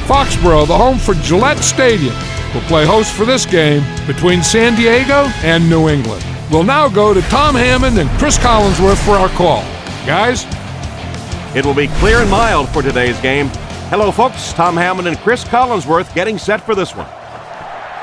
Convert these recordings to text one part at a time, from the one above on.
Foxborough, the home for Gillette Stadium, will play host for this game between San Diego and New England. We'll now go to Tom Hammond and Chris Collinsworth for our call. Guys? It will be clear and mild for today's game. Hello, folks. Tom Hammond and Chris Collinsworth getting set for this one.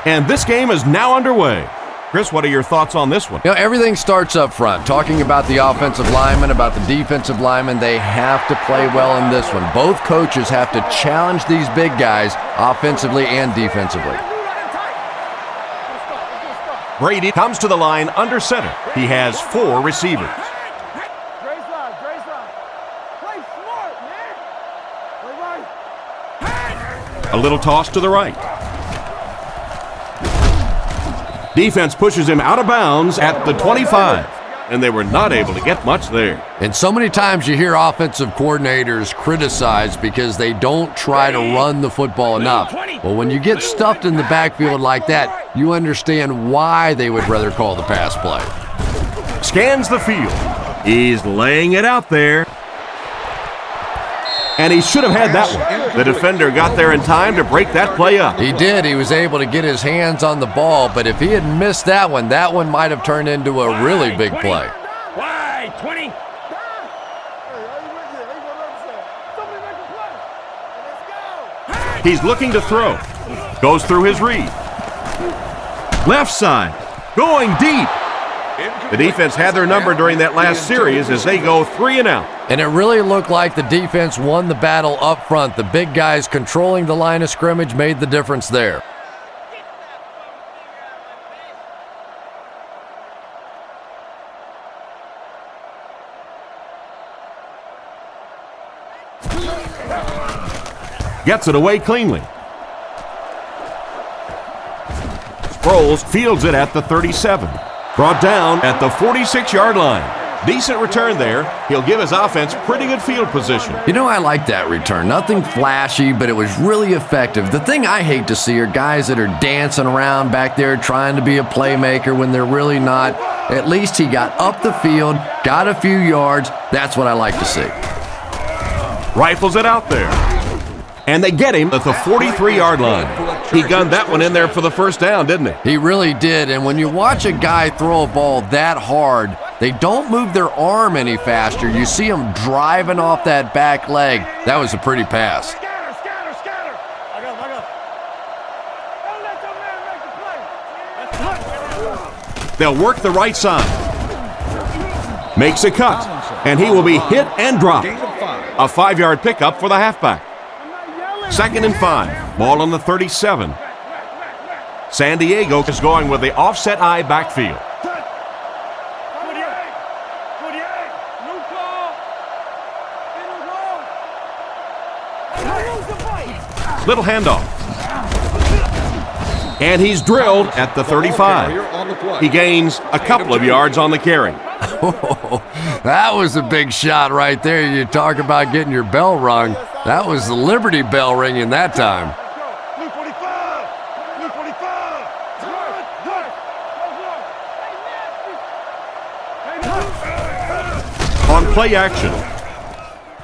And this game is now underway. Chris, what are your thoughts on this one? You know, everything starts up front. Talking about the offensive linemen, about the defensive linemen, they have to play well in this one. Both coaches have to challenge these big guys offensively and defensively. Brady comes to the line under center. He has 4 receivers. A little toss to the right. Defense pushes him out of bounds at the 25, and they were not able to get much there. And so many times you hear offensive coordinators criticized because they don't try to run the football enough. Well, when you get stuffed in the backfield like that, you understand why they would rather call the pass play. Scans the field. He's laying it out there. And he should have had that one. The defender got there in time to break that play up. He did. He was able to get his hands on the ball, but if he had missed that one might have turned into a really big play. Wide 20. He's looking to throw. Goes through his read. Left side. Going deep. The defense had their number during that last series as they go 3 and out. And it really looked like the defense won the battle up front. The big guys controlling the line of scrimmage made the difference there. Gets it away cleanly. Sproles fields it at the 37. Brought down at the 46-yard line. Decent return there. He'll give his offense pretty good field position. You know, I like that return. Nothing flashy, but it was really effective. The thing I hate to see are guys that are dancing around back there trying to be a playmaker when they're really not. At least he got up the field, got a few yards. That's what I like to see. Rifles it out there. And they get him at the 43-yard line. He gunned that one in there for the first down, didn't he? He really did. And when you watch a guy throw a ball that hard, they don't move their arm any faster. You see them driving off that back leg. That was a pretty pass. They'll work the right side. Makes a cut. And he will be hit and dropped. A 5-yard pickup for the halfback. 2nd and 5. Ball on the 37. San Diego is going with the offset eye backfield. Little handoff. And he's drilled at the 35. He gains a couple of yards on the carry. That was a big shot right there. You talk about getting your bell rung. That was the Liberty Bell ringing that time. On play action.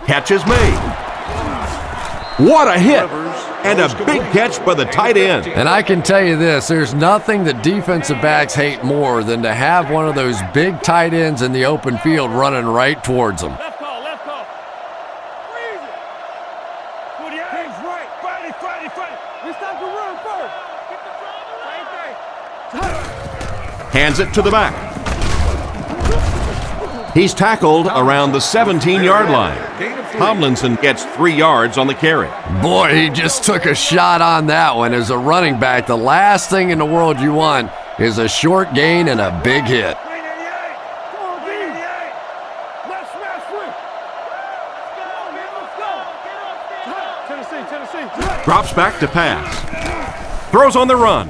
Catch is made. What a hit! And a big catch by the tight end. And I can tell you this, there's nothing that defensive backs hate more than to have one of those big tight ends in the open field running right towards them. Left call. Hands it to the back. He's tackled around the 17-yard line. Tomlinson gets 3 yards on the carry. Boy, he just took a shot on that one. As a running back, the last thing in the world you want is a short gain and a big hit. Drops back to pass. Throws on the run.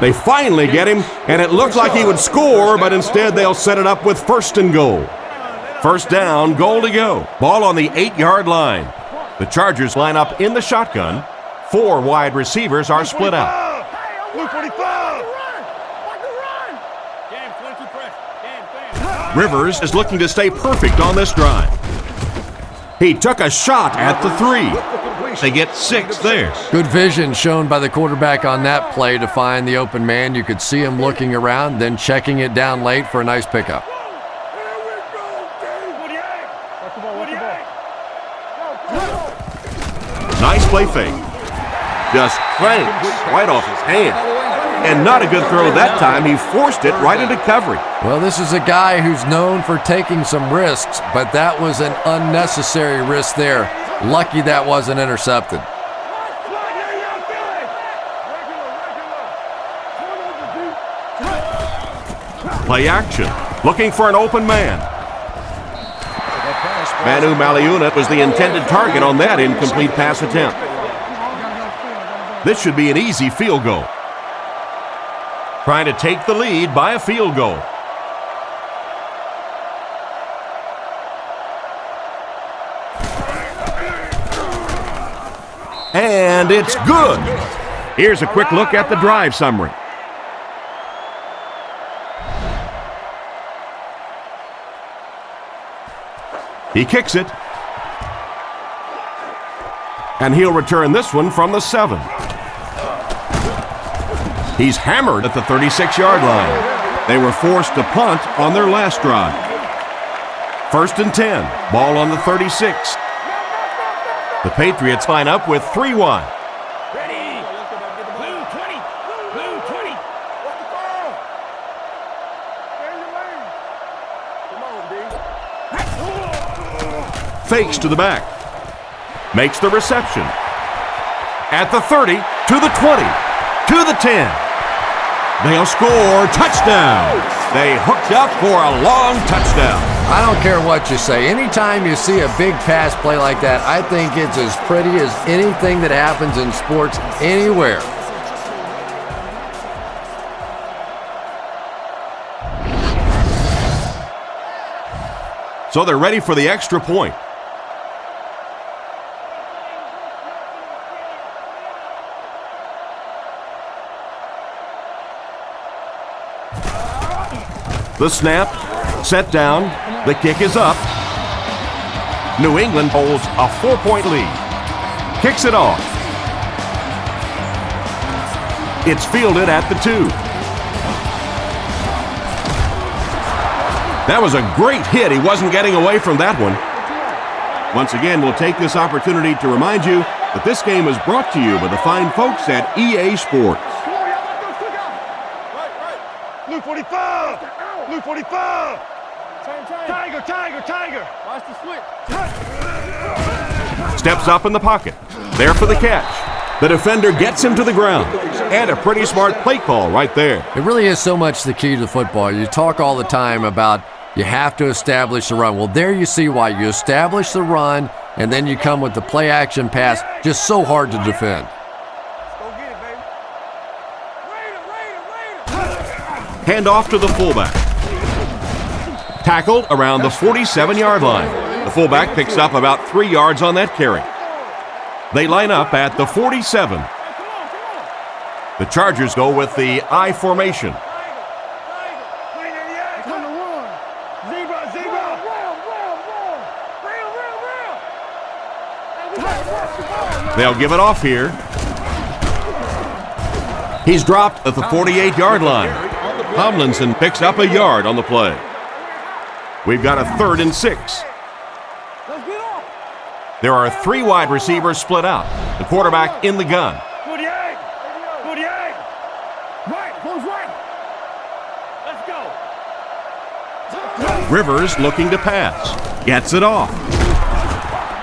They finally get him, and it looked like he would score, but instead they'll set it up with 1st and goal. 1st down, goal to go. Ball on the 8-yard line. The Chargers line up in the shotgun. 4 wide receivers are split out. Rivers is looking to stay perfect on this drive. He took a shot at the 3. They get 6 there. Good vision shown by the quarterback on that play to find the open man. You could see him looking around, then checking it down late for a nice pickup. Nice play fake. Just cranks right off his hand. And not a good throw that time. He forced it right into coverage. Well, this is a guy who's known for taking some risks, but that was an unnecessary risk there. Lucky that wasn't intercepted. Play action. Looking for an open man. Manu Maliuna was the intended target on that incomplete pass attempt. This should be an easy field goal. Trying to take the lead by a field goal. And it's good. Here's a quick look at the drive summary. He kicks it. And he'll return this one from the 7. He's hammered at the 36-yard line. They were forced to punt on their last drive. 1st and 10. Ball on the 36. The Patriots line up with 3 wide. Ready. Blue 20. Blue 20. What's the call? Stay in your lane. Come on, D. Fakes to the back. Makes the reception. At the 30, to the 20, to the 10. They'll score. Touchdown. They hooked up for a long touchdown. I don't care what you say. Anytime you see a big pass play like that, I think it's as pretty as anything that happens in sports anywhere. So they're ready for the extra point. The snap, set down, the kick is up. New England holds a 4-point lead. Kicks it off. It's fielded at the 2. That was a great hit. He wasn't getting away from that one. Once again, we'll take this opportunity to remind you that this game is brought to you by the fine folks at EA Sports. Blue 45. Blue 45. Tiger, tiger, tiger. Watch the switch. Steps up in the pocket. There for the catch. The defender gets him to the ground. And a pretty smart play call right there. It really is so much the key to football. You talk all the time about you have to establish the run. Well, there you see why. You establish the run, and then you come with the play-action pass. Just so hard to defend. Go get it, baby. Hand off to the fullback. Tackled around the 47-yard line. The fullback picks up about 3 yards on that carry. They line up at the 47. The Chargers go with the I formation. They'll give it off here. He's dropped at the 48-yard line. Tomlinson picks up a yard on the play. We've got a 3rd and 6. There are 3 wide receivers split out. The quarterback in the gun. 48. 48. Right. Goes right. Let's go. Rivers looking to pass. Gets it off.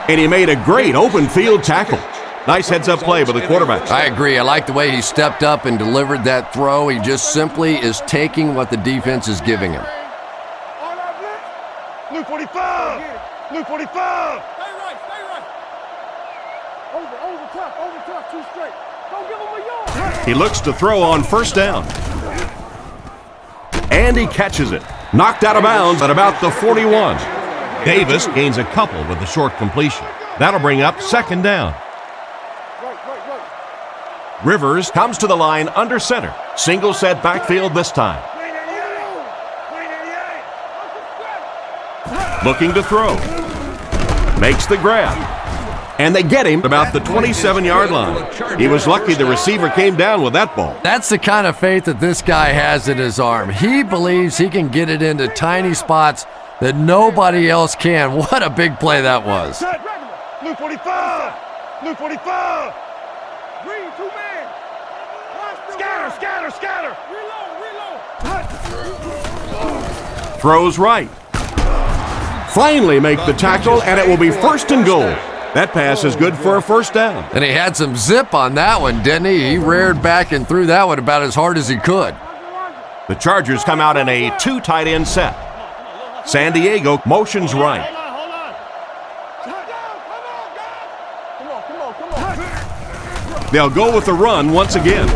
And he made a great open field tackle. Nice heads-up play by the quarterback. I agree. I like the way he stepped up and delivered that throw. He just simply is taking what the defense is giving him. Blue 45. Blue 45. Stay right. Over tough, 2 straight. Don't give him a yard. He looks to throw on 1st down. And he catches it. Knocked out of bounds at about the 41. Davis gains a couple with the short completion. That'll bring up 2nd down. Rivers comes to the line under center. Single set backfield this time. Looking to throw. Makes the grab. And they get him about the 27-yard line. He was lucky the receiver came down with that ball. That's the kind of faith that this guy has in his arm. He believes he can get it into tiny spots that nobody else can. What a big play that was. Blue 45. Blue 45. Green, 2-man. Scatter. Reload. Throws right. Finally make the tackle, and it will be 1st and goal. That pass is good for a first down. And he had some zip on that one, didn't he? He reared back and threw that one about as hard as he could. The Chargers come out in a 2 tight end set. San Diego motions right. They'll go with the run once again.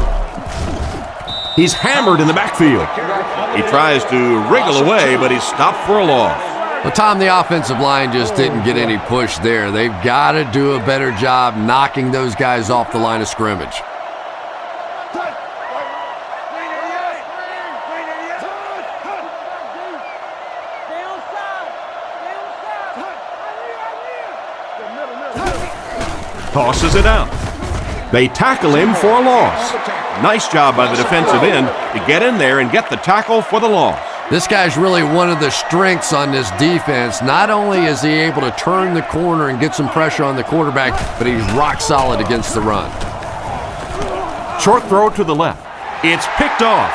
He's hammered in the backfield. He tries to wriggle away, but he's stopped for a loss. Well, Tom, the offensive line just didn't get any push there. They've got to do a better job knocking those guys off the line of scrimmage. Tosses it out. They tackle him for a loss. Nice job by the defensive end to get in there and get the tackle for the loss. This guy's really one of the strengths on this defense. Not only is he able to turn the corner and get some pressure on the quarterback, but he's rock solid against the run. Short throw to the left. It's picked off.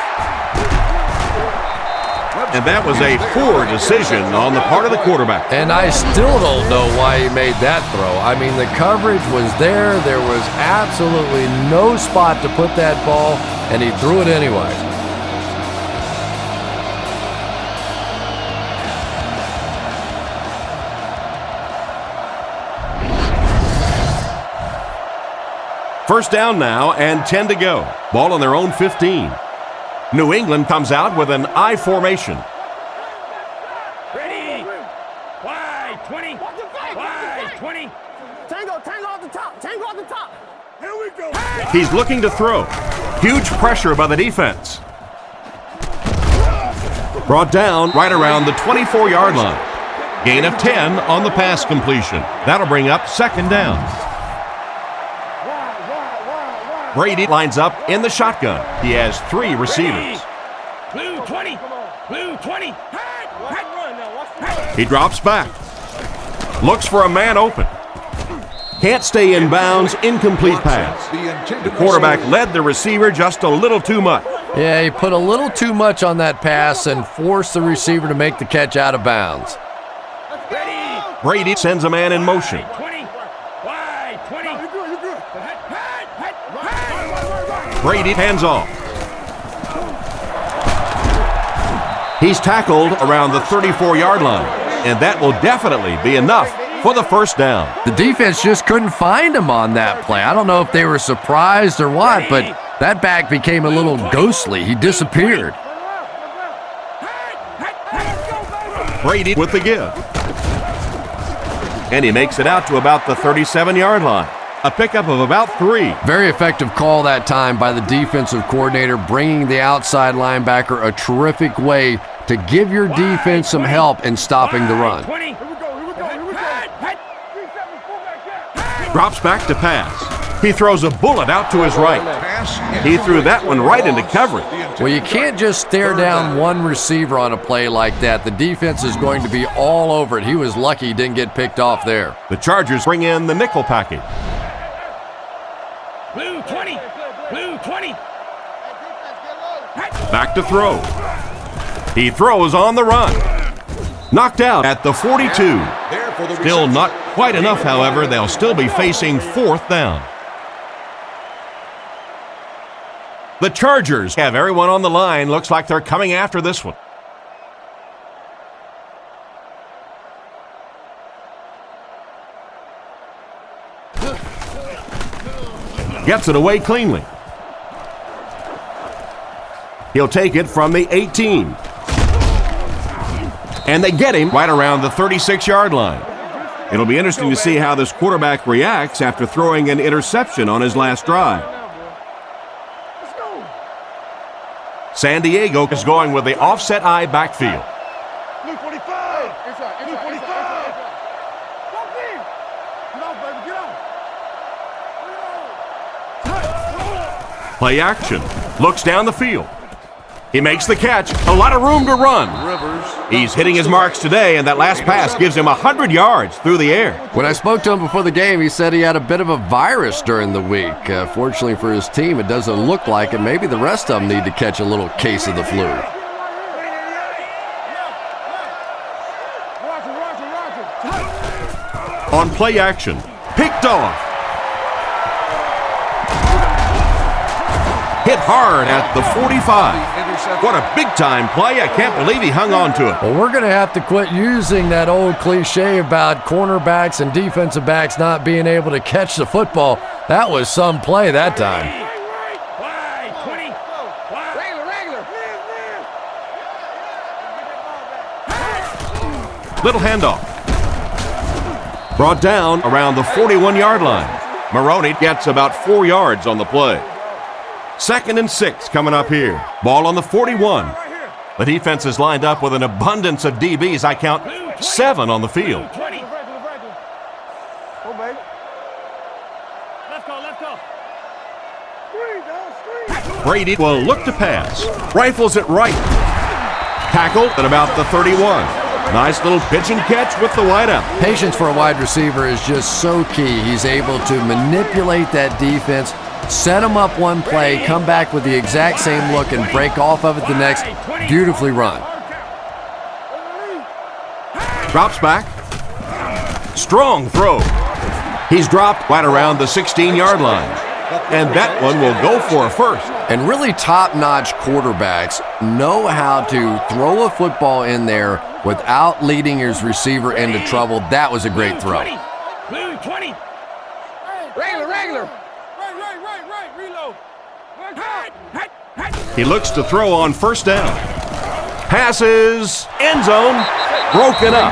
And that was a poor decision on the part of the quarterback. And I still don't know why he made that throw. I mean, the coverage was there. There was absolutely no spot to put that ball, and he threw it anyway. First down now and 10 to go. Ball on their own 15. New England comes out with an I formation. Ready. Wide 20. Wide 20. Tango off the top. Here we go. He's looking to throw. Huge pressure by the defense. Brought down right around the 24-yard line. Gain of 10 on the pass completion. That'll bring up 2nd down. Brady lines up in the shotgun. He has 3 receivers. Blue 20. Blue 20. He drops back. Looks for a man open. Can't stay in bounds. Incomplete pass. The quarterback led the receiver just a little too much. Yeah, he put a little too much on that pass and forced the receiver to make the catch out of bounds. Brady sends a man in motion. 20. Wide 20. Brady hands off. He's tackled around the 34-yard line, and that will definitely be enough for the first down. The defense just couldn't find him on that play. I don't know if they were surprised or what, but that back became a little ghostly. He disappeared. Brady with the give. And he makes it out to about the 37-yard line. A pickup of about 3. Very effective call that time by the defensive coordinator, bringing the outside linebacker a terrific way to give your defense some help in stopping the run. Drops back to pass. He throws a bullet out to his right. He threw that one right into coverage. Well, you can't just stare down one receiver on a play like that. The defense is going to be all over it. He was lucky he didn't get picked off there. The Chargers bring in the nickel package. Blue 20. Blue 20. Back to throw. He throws on the run. Knocked out at the 42. Still not quite enough, however. They'll still be facing 4th down. The Chargers have everyone on the line. Looks like they're coming after this one. Gets it away cleanly. He'll take it from the 18. And they get him right around the 36-yard line. It'll be interesting to see how this quarterback reacts after throwing an interception on his last drive. San Diego is going with the offset I backfield. Blue 45. Blue 45. Play action. Looks down the field. He makes the catch. A lot of room to run. He's hitting his marks today, and that last pass gives him 100 yards through the air. When I spoke to him before the game, he said he had a bit of a virus during the week. Fortunately for his team, it doesn't look like it. Maybe the rest of them need to catch a little case of the flu. On play action. Picked off. Hit hard at the 45. What a big-time play. I can't believe he hung on to it. Well, we're going to have to quit using that old cliche about cornerbacks and defensive backs not being able to catch the football. That was some play that time. Little handoff. Brought down around the 41-yard line. Maroney gets about 4 yards on the play. 2nd and 6 coming up here. Ball on the 41. The defense is lined up with an abundance of DBs. I count 7 on the field. Brady will look to pass. Rifles it right. Tackled at about the 31. Nice little pitch and catch with the wideout. Patience for a wide receiver is just so key. He's able to manipulate that defense, set him up one play, come back with the exact same look, and break off of it the next. Beautifully run. Drops back. Strong throw. He's dropped right around the 16-yard line. And that one will go for a first. And really top-notch quarterbacks know how to throw a football in there without leading his receiver into trouble. That was a great throw. Blue 20. Regular. Right. Reload. He looks to throw on first down. Passes. End zone. Broken up.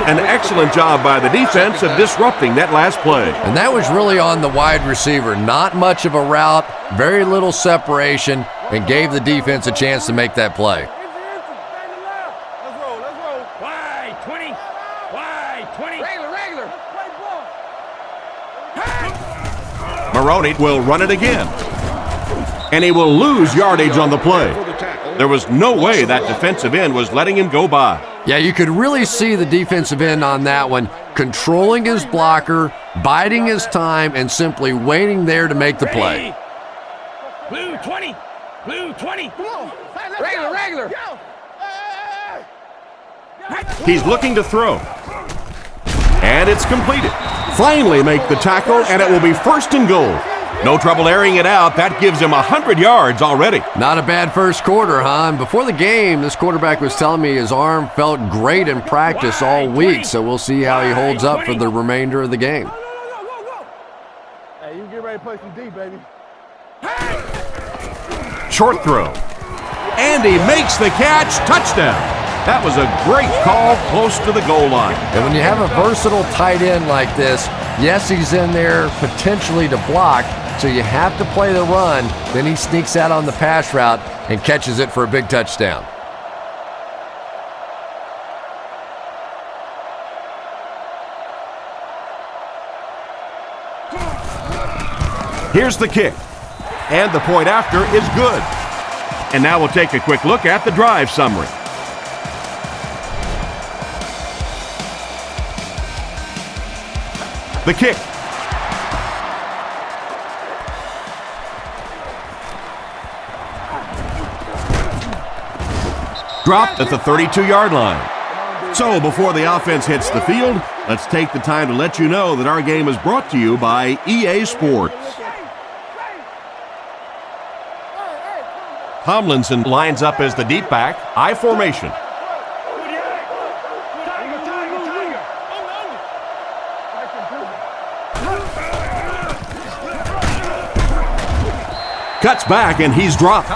An excellent job by the defense of disrupting that last play. And that was really on the wide receiver. Not much of a route, very little separation, and gave the defense a chance to make that play. Let's roll. Wide 20. Regular. Maroney will run it again. And he will lose yardage on the play. There was no way that defensive end was letting him go by. Yeah, you could really see the defensive end on that one, controlling his blocker, biding his time, and simply waiting there to make the play. Blue 20. Come on. Regular. He's looking to throw. And it's completed. Finally make the tackle, and it will be 1st and goal. No trouble airing it out. That gives him 100 yards already. Not a bad first quarter, huh? And before the game, this quarterback was telling me his arm felt great in practice all week, so we'll see how he holds up for the remainder of the game. Hey, you get ready to play some D, baby. Short throw. And he makes the catch. Touchdown. That was a great call close to the goal line. And when you have a versatile tight end like this, yes, he's in there potentially to block, so you have to play the run. Then he sneaks out on the pass route and catches it for a big touchdown. Here's the kick. And the point after is good. And now we'll take a quick look at the drive summary. The kick. Dropped at the 32-yard line. So before the offense hits the field, let's take the time to let you know that our game is brought to you by EA Sports. Tomlinson lines up as the deep back, I formation. Cuts back, and he's dropped.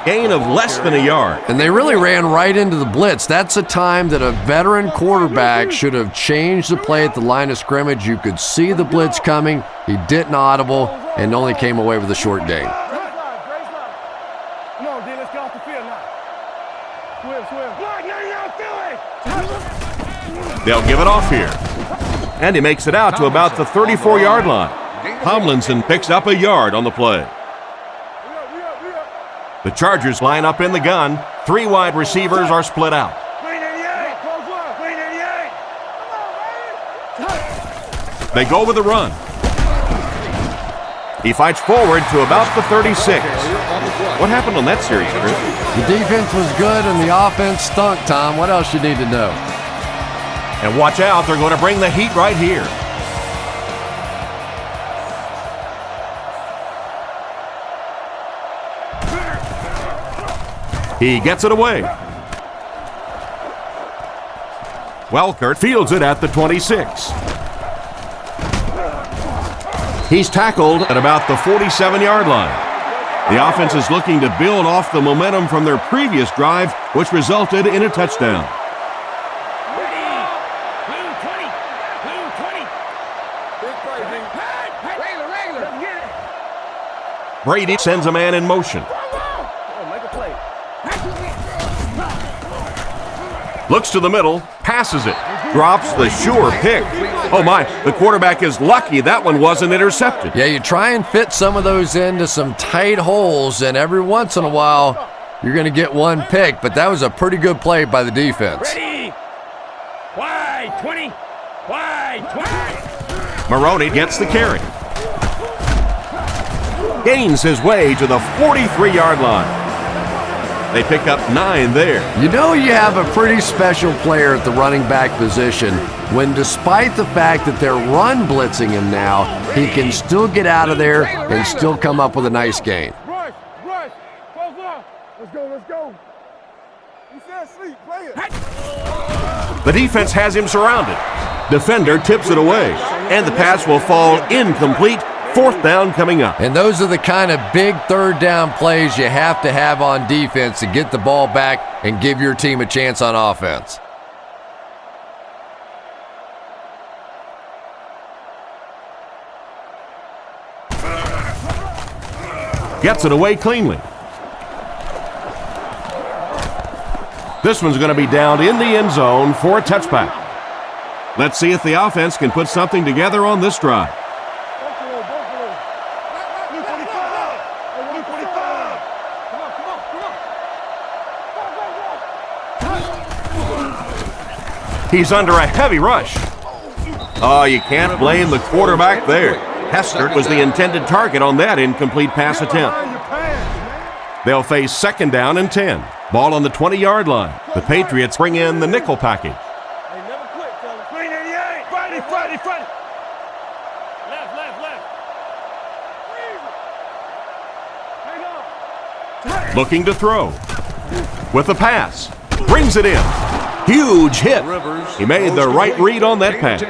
Gain of less than a yard. And they really ran right into the blitz. That's a time that a veteran quarterback should have changed the play at the line of scrimmage. You could see the blitz coming. He didn't audible and only came away with a short gain. Come on, D, let's get off the field now. Swim. They'll give it off here. And he makes it out to about the 34-yard line. Tomlinson picks up a yard on the play. The Chargers line up in the gun. 3 wide receivers are split out. They go with the run. He fights forward to about the 36. What happened on that series, Chris? The defense was good and the offense stunk, Tom. What else you need to know? And watch out, they're going to bring the heat right here. He gets it away. Welkert fields it at the 26. He's tackled at about the 47-yard line. The offense is looking to build off the momentum from their previous drive, which resulted in a touchdown. Brady sends a man in motion. Looks to the middle, passes it, drops the sure pick. Oh my, the quarterback is lucky that one wasn't intercepted. Yeah, you try and fit some of those into some tight holes, and every once in a while, you're going to get one pick, but that was a pretty good play by the defense. Ready? Wide 20. Wide 20. Maroney gets the carry. Gains his way to the 43-yard line. They pick up 9 there. You know you have a pretty special player at the running back position when, despite the fact that they're run blitzing him now, he can still get out of there and still come up with a nice gain. Rush. Let's go. He said sleep, play it. The defense has him surrounded. Defender tips it away, and the pass will fall incomplete. 4th down coming up. And those are the kind of big 3rd down plays you have to have on defense to get the ball back and give your team a chance on offense. Gets it away cleanly. This one's going to be down in the end zone for a touchback. Let's see if the offense can put something together on this drive. He's under a heavy rush. Oh, you can't blame the quarterback there. Hestert was the intended target on that incomplete pass attempt. They'll face 2nd down and 10. Ball on the 20-yard line. The Patriots bring in the nickel package. They never quit, fellas. 388. Friday. Left. Hang on. Looking to throw. With the pass. Brings it in. Huge hit. He made the right read on that pass.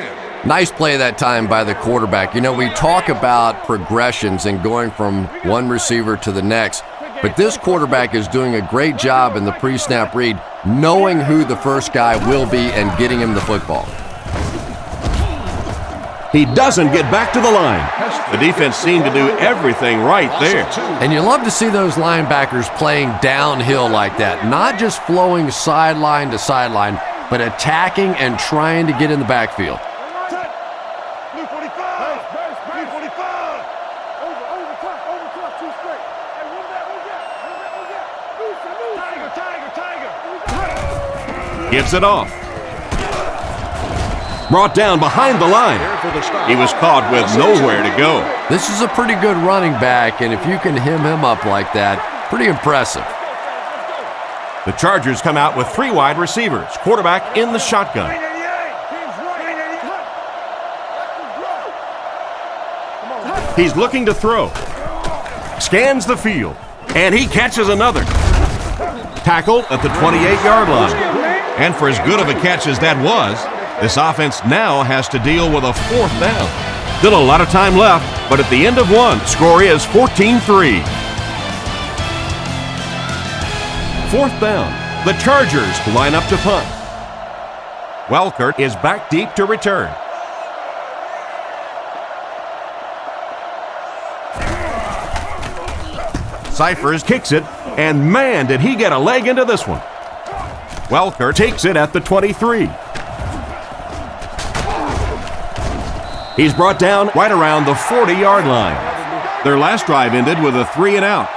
Nice play that time by the quarterback. You know, we talk about progressions and going from one receiver to the next, but this quarterback is doing a great job in the pre-snap read, knowing who the first guy will be and getting him the football. He doesn't get back to the line. The defense seemed to do everything right there. And you love to see those linebackers playing downhill like that, not just flowing sideline to sideline, but attacking and trying to get in the backfield. Gives it off. Brought down behind the line. He was caught with nowhere to go. This is a pretty good running back, and if you can hem him up like that, pretty impressive. The Chargers come out with 3 wide receivers. Quarterback in the shotgun. He's looking to throw. Scans the field, and he catches another. Tackled at the 28-yard line. And for as good of a catch as that was, this offense now has to deal with a 4th down. Still a lot of time left, but at the end of one, score is 14-3. 4th down. The Chargers line up to punt. Welkert is back deep to return. Cyphers kicks it, and man, did he get a leg into this one. Welkert takes it at the 23. He's brought down right around the 40-yard line. Their last drive ended with a 3-and-out.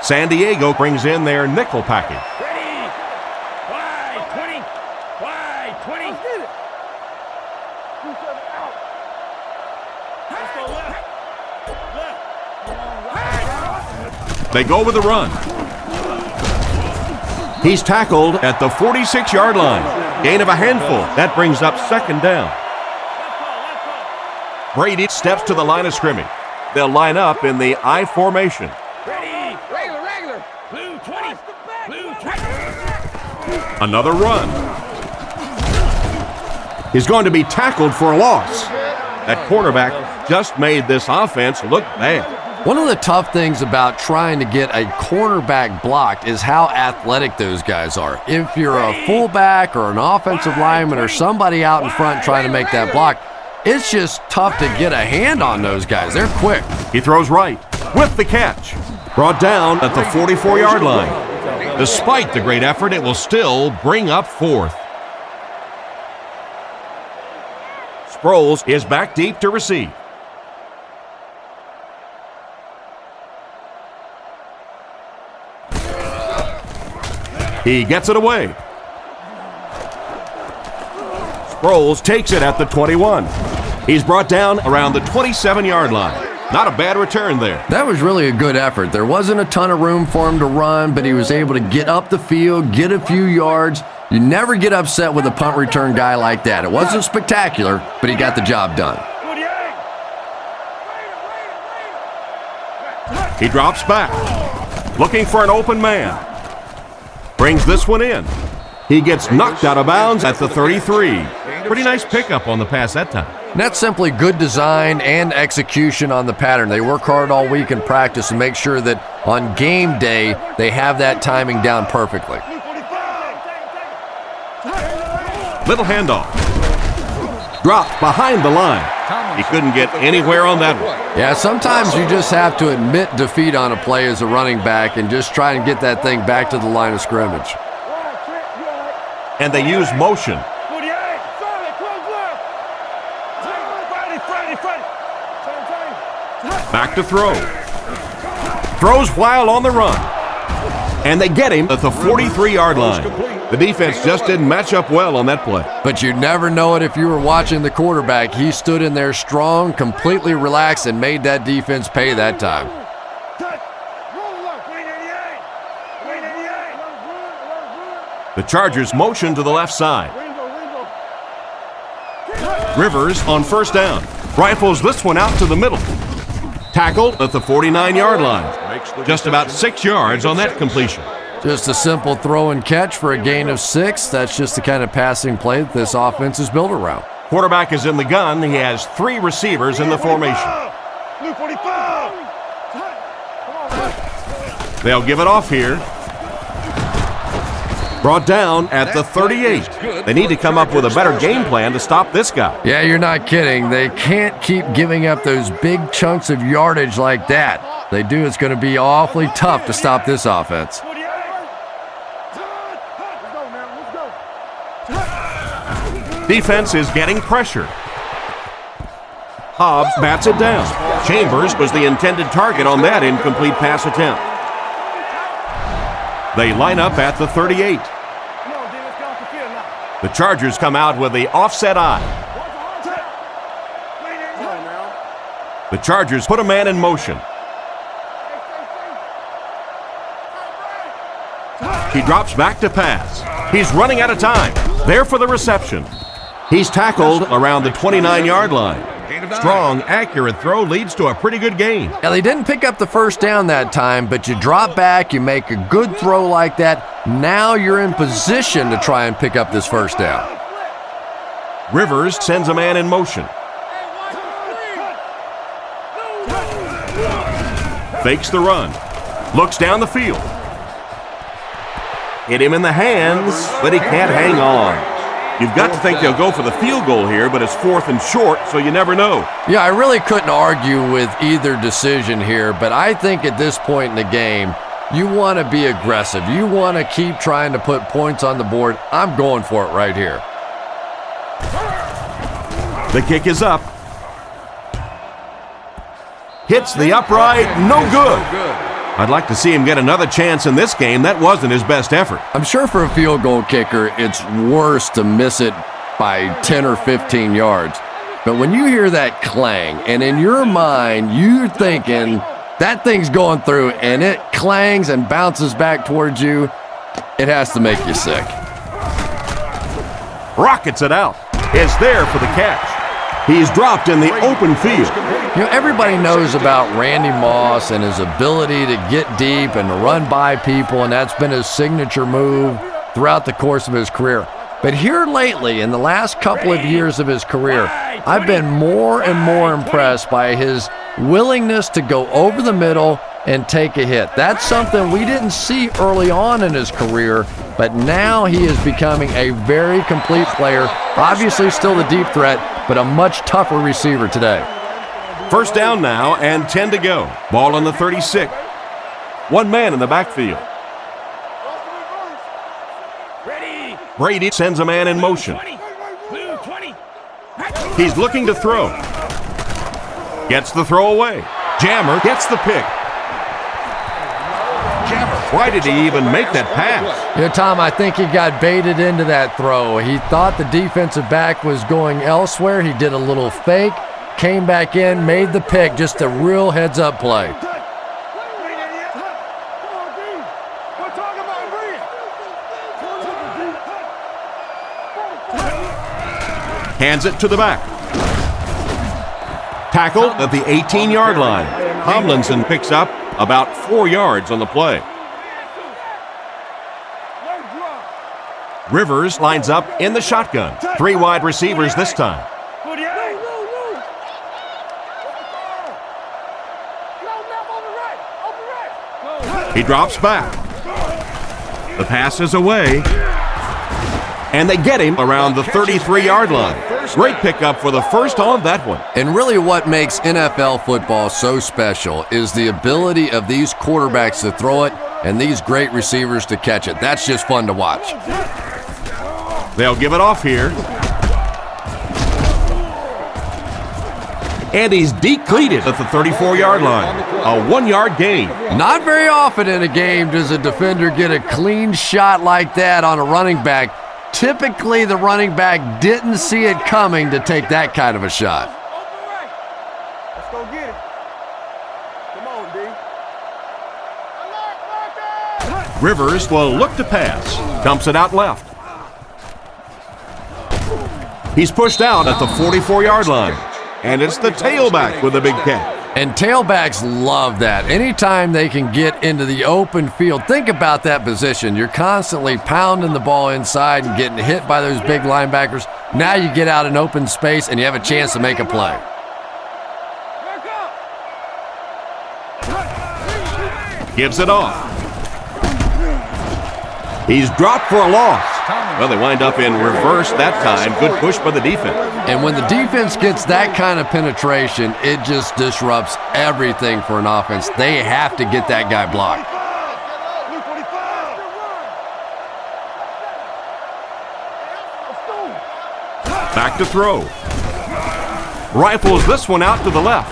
San Diego brings in their nickel package. Ready. Wide 20. Wide 20. Let's get it. Out. Let's go left. Left. They go with the run. He's tackled at the 46-yard line. Gain of a handful. That brings up second down. Brady steps to the line of scrimmage. They'll line up in the I formation. Ready. Regular. Blue 20. Blue 20. Another run. He's going to be tackled for a loss. That quarterback just made this offense look bad. One of the tough things about trying to get a cornerback blocked is how athletic those guys are. If you're a fullback or an offensive lineman or somebody out in front trying to make that block, it's just tough to get a hand on those guys. They're quick. He throws right with the catch. Brought down at the 44-yard line. Despite the great effort, it will still bring up fourth. Sproles is back deep to receive. He gets it away. Sproles takes it at the 21. He's brought down around the 27-yard line. Not a bad return there. That was really a good effort. There wasn't a ton of room for him to run, but he was able to get up the field, get a few yards. You never get upset with a punt return guy like that. It wasn't spectacular, but he got the job done. He drops back, looking for an open man. Brings this one in. He gets knocked out of bounds at the 33. Pretty nice pickup on the pass that time. And that's simply good design and execution on the pattern. They work hard all week in practice to make sure that on game day they have that timing down perfectly. Little handoff. Dropped behind the line. He couldn't get anywhere on that one. Yeah, sometimes you just have to admit defeat on a play as a running back and just try and get that thing back to the line of scrimmage. And they use motion. Back to throw. Throws while on the run. And they get him at the 43-yard line. The defense just didn't match up well on that play. But you'd never know it if you were watching the quarterback. He stood in there strong, completely relaxed, and made that defense pay that time. The Chargers motion to the left side. Rivers on first down. Rifles this one out to the middle. Tackled at the 49-yard line. Just about 6 yards on that completion. Just a simple throw and catch for a gain of 6. That's just the kind of passing play that this offense is built around. Quarterback is in the gun. He has 3 receivers in the formation. They'll give it off here. Brought down at the 38. They need to come up with a better game plan to stop this guy. Yeah, you're not kidding. They can't keep giving up those big chunks of yardage like that. If they do, it's going to be awfully tough to stop this offense. Defense is getting pressure. Hobbs bats it down. Chambers was the intended target on that incomplete pass attempt. They line up at the 38. The Chargers come out with the offset eye. The Chargers put a man in motion. He drops back to pass. He's running out of time. There for the reception. He's tackled around the 29-yard line. Strong, accurate throw leads to a pretty good gain. Yeah, they didn't pick up the first down that time, but you drop back, you make a good throw like that. Now you're in position to try and pick up this first down. Rivers sends a man in motion. Fakes the run. Looks down the field. Hit him in the hands, but he can't hang on. You've got to think they'll go for the field goal here, but it's 4th and short, so you never know. Yeah, I really couldn't argue with either decision here, but I think at this point in the game, you want to be aggressive. You want to keep trying to put points on the board. I'm going for it right here. The kick is up. Hits the upright, no good. I'd like to see him get another chance in this game. That wasn't his best effort. I'm sure for a field goal kicker, it's worse to miss it by 10 or 15 yards. But when you hear that clang, and in your mind, you're thinking that thing's going through, and it clangs and bounces back towards you, it has to make you sick. Rockets it out. It's there for the catch. He's dropped in the open field. You know, everybody knows about Randy Moss and his ability to get deep and to run by people, and that's been his signature move throughout the course of his career. But here lately, in the last couple of years of his career, I've been more and more impressed by his willingness to go over the middle and take a hit. That's something we didn't see early on in his career, but now he is becoming a very complete player. Obviously still the deep threat, but a much tougher receiver today. First down now and 10 to go. Ball on the 36. One man in the backfield. Brady sends a man in motion. He's looking to throw. Gets the throw away. Jammer gets the pick. Why did he even make that pass? You know, Tom, I think he got baited into that throw. He thought the defensive back was going elsewhere. He did a little fake, came back in, made the pick, just a real heads-up play. Hands it to the back. Tackled at the 18-yard line. Tomlinson picks up about 4 yards on the play. Rivers lines up in the shotgun. 3 wide receivers this time. He drops back. The pass is away. And they get him around the 33-yard line. Great pickup for the first on that one. And really what makes NFL football so special is the ability of these quarterbacks to throw it and these great receivers to catch it. That's just fun to watch. They'll give it off here. And he's decleated at the 34-yard line. A 1-yard gain. Not very often in a game does a defender get a clean shot like that on a running back. Typically, the running back didn't see it coming to take that kind of a shot. Let's go get it. Come on, D. Rivers will look to pass. Dumps it out left. He's pushed out at the 44-yard line. And it's the tailback with a big catch. And tailbacks love that. Anytime they can get into the open field, think about that position. You're constantly pounding the ball inside and getting hit by those big linebackers. Now you get out in open space and you have a chance to make a play. Gives it off. He's dropped for a loss. Well, they wind up in reverse that time. Good push by the defense. And when the defense gets that kind of penetration, it just disrupts everything for an offense. They have to get that guy blocked. Back to throw. Rifles this one out to the left.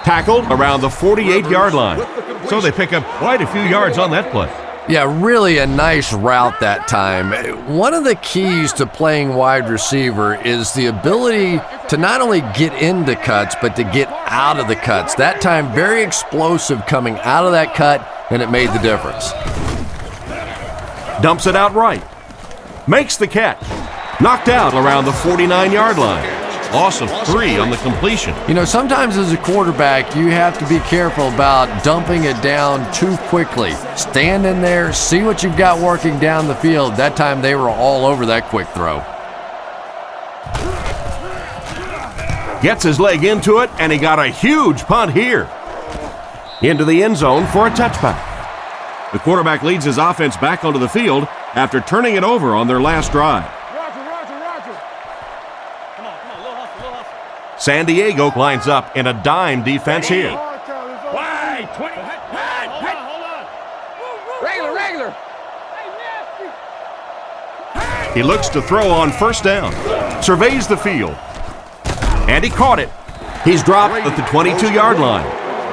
Tackled around the 48-yard line. So they pick up quite a few yards on that play. Yeah, really a nice route that time. One of the keys to playing wide receiver is the ability to not only get into cuts, but to get out of the cuts. That time, very explosive coming out of that cut, and it made the difference. Dumps it out right. Makes the catch. Knocked out around the 49-yard line. Loss of 3 on the completion. You know, sometimes as a quarterback, you have to be careful about dumping it down too quickly. Stand in there, see what you've got working down the field. That time they were all over that quick throw. Gets his leg into it, and he got a huge punt here. Into the end zone for a touchback. The quarterback leads his offense back onto the field after turning it over on their last drive. San Diego lines up in a dime defense here. Wide, 20. Regular. He looks to throw on first down. Surveys the field. And he caught it. He's dropped at the 22-yard line.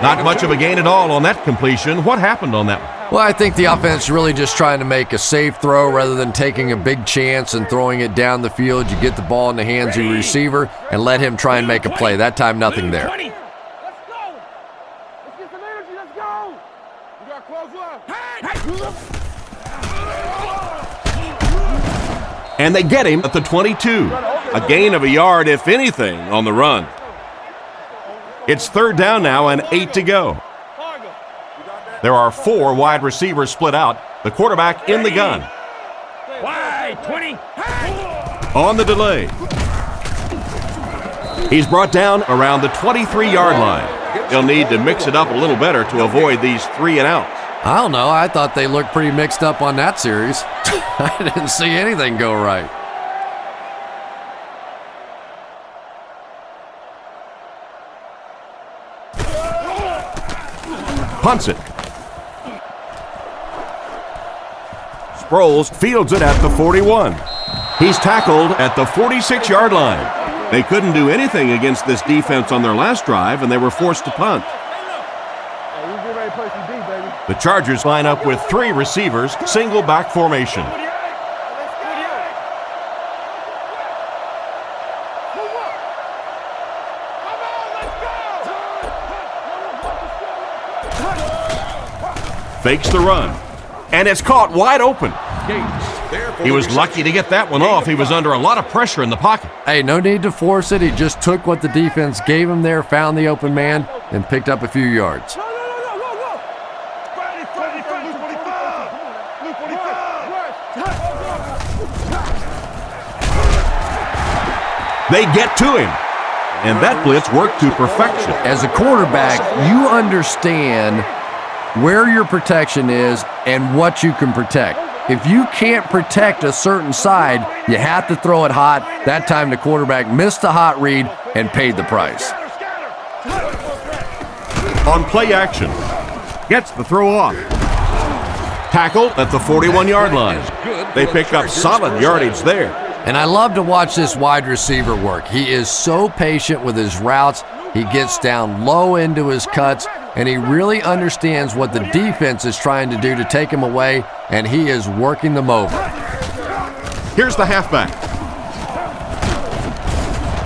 Not much of a gain at all on that completion. What happened on that one? Well, I think the offense is really just trying to make a safe throw rather than taking a big chance and throwing it down the field. You get the ball in the hands of your receiver and let him try and make a play. That time, nothing there. Let's go. Let's get some energy. Let's go. We got to close up. And they get him at the 22. A gain of a yard, if anything, on the run. It's third down now and 8 to go. There are 4 wide receivers split out. The quarterback in the gun. Wide, 20. On the delay. He's brought down around the 23-yard line. He'll need to mix it up a little better to avoid these 3 and outs. I don't know. I thought they looked pretty mixed up on that series. I didn't see anything go right. Punts it. Sproles fields it at the 41. He's tackled at the 46-yard line. They couldn't do anything against this defense on their last drive, and they were forced to punt. The Chargers line up with 3 receivers, single back formation. Fakes the run, and it's caught wide open. He was lucky to get that one off. He was under a lot of pressure in the pocket. Hey, no need to force it. He just took what the defense gave him there, found the open man, and picked up a few yards. They get to him, and that blitz worked to perfection. As a quarterback, you understand where your protection is and what you can protect. If you can't protect a certain side, you have to throw it hot. That time the quarterback missed the hot read and paid the price. On play action, gets the throw off. Tackle at the 41-yard line. They pick up solid yardage there. And I love to watch this wide receiver work. He is so patient with his routes. He gets down low into his cuts, and he really understands what the defense is trying to do to take him away, and he is working them over. Here's the halfback.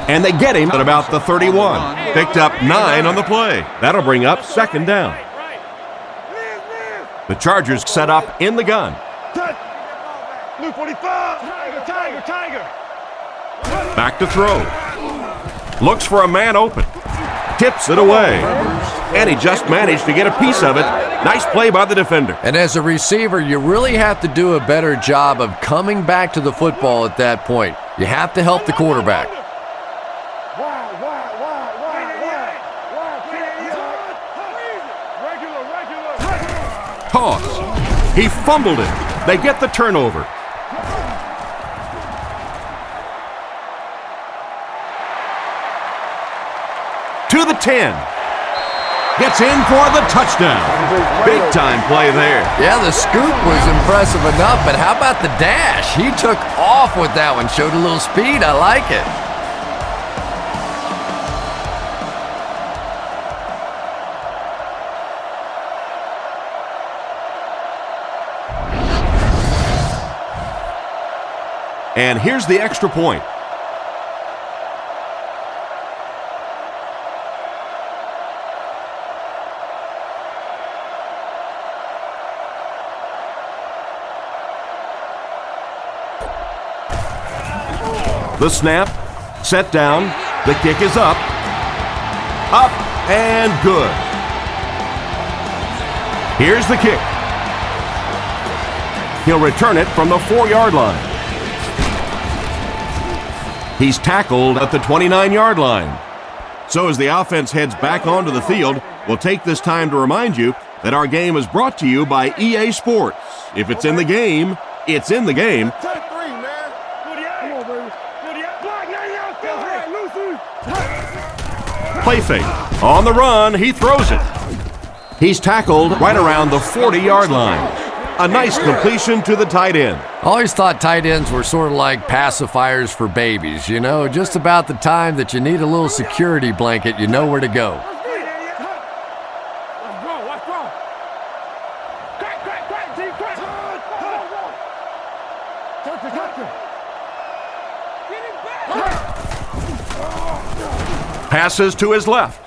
And they get him at about the 31. Picked up 9 on the play. That'll bring up second down. The Chargers set up in the gun. Blue 45. Tiger. Back to throw. Looks for a man open. Tips it away. And he just managed to get a piece of it. Nice play by the defender. And as a receiver, you really have to do a better job of coming back to the football at that point. You have to help the quarterback. Toss. He fumbled it. They get the turnover. To the 10. Gets in for the touchdown. Big time play there. Yeah, the scoop was impressive enough, but how about the dash? He took off with that one, showed a little speed. I like it. And here's the extra point. The snap, set down, the kick is up, and good. Here's the kick. He'll return it from the 4-yard line. He's tackled at the 29-yard line. So as the offense heads back onto the field, we'll take this time to remind you that our game is brought to you by EA Sports. If it's in the game, it's in the game. Play fake. On the run, he throws it. He's tackled right around the 40-yard line. A nice completion to the tight end. I always thought tight ends were sort of like pacifiers for babies. You know, just about the time that you need a little security blanket, you know where to go. Passes to his left.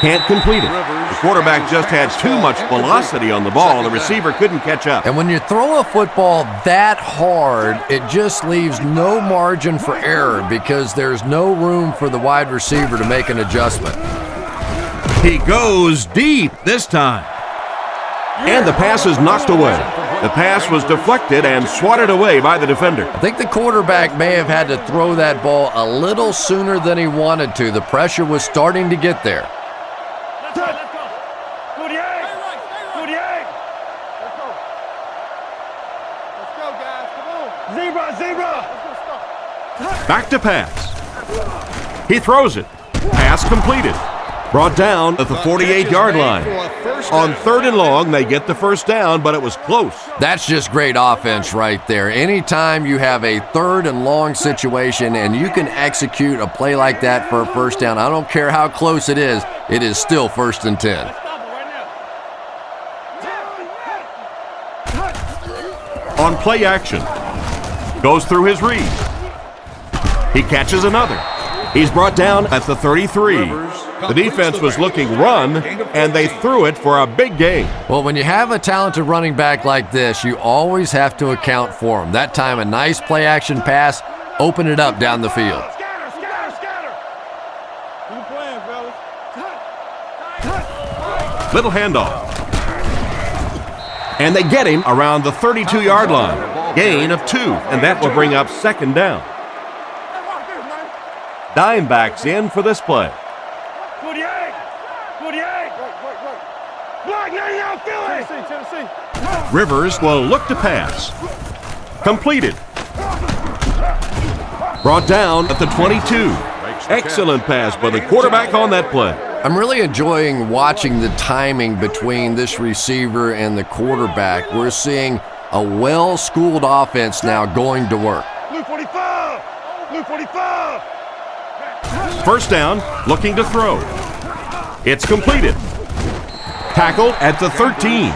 Can't complete it. The quarterback just had too much velocity on the ball. The receiver couldn't catch up. And when you throw a football that hard, it just leaves no margin for error because there's no room for the wide receiver to make an adjustment. He goes deep this time. And the pass is knocked away. The pass was deflected and swatted away by the defender. I think the quarterback may have had to throw that ball a little sooner than he wanted to. The pressure was starting to get there. Let's go. 48. 48. Let's go. Let's go, guys. Come on. Zebra. Back to pass. He throws it. Pass completed. Brought down at the 48-yard line. On 3rd and long, they get the first down, but it was close. That's just great offense right there. Anytime you have a 3rd and long situation and you can execute a play like that for a first down, I don't care how close it is still 1st and 10. On play action. Goes through his read. He catches another. He's brought down at the 33. The defense was looking run, and they threw it for a big gain. Well, when you have a talented running back like this, you always have to account for him. That time, a nice play-action pass, open it up down the field. Scatter. Keep playing, fellas. Little handoff. And they get him around the 32-yard line. Gain of 2, and that will bring up 2nd down. Dimebacks in for this play. 48. Block, now, Philly. Tennessee. Rivers will look to pass. Completed. Brought down at the 22. Excellent pass by the quarterback on that play. I'm really enjoying watching the timing between this receiver and the quarterback. We're seeing a well-schooled offense now going to work. Blue 45. First down, looking to throw. It's completed. Tackle at the 13.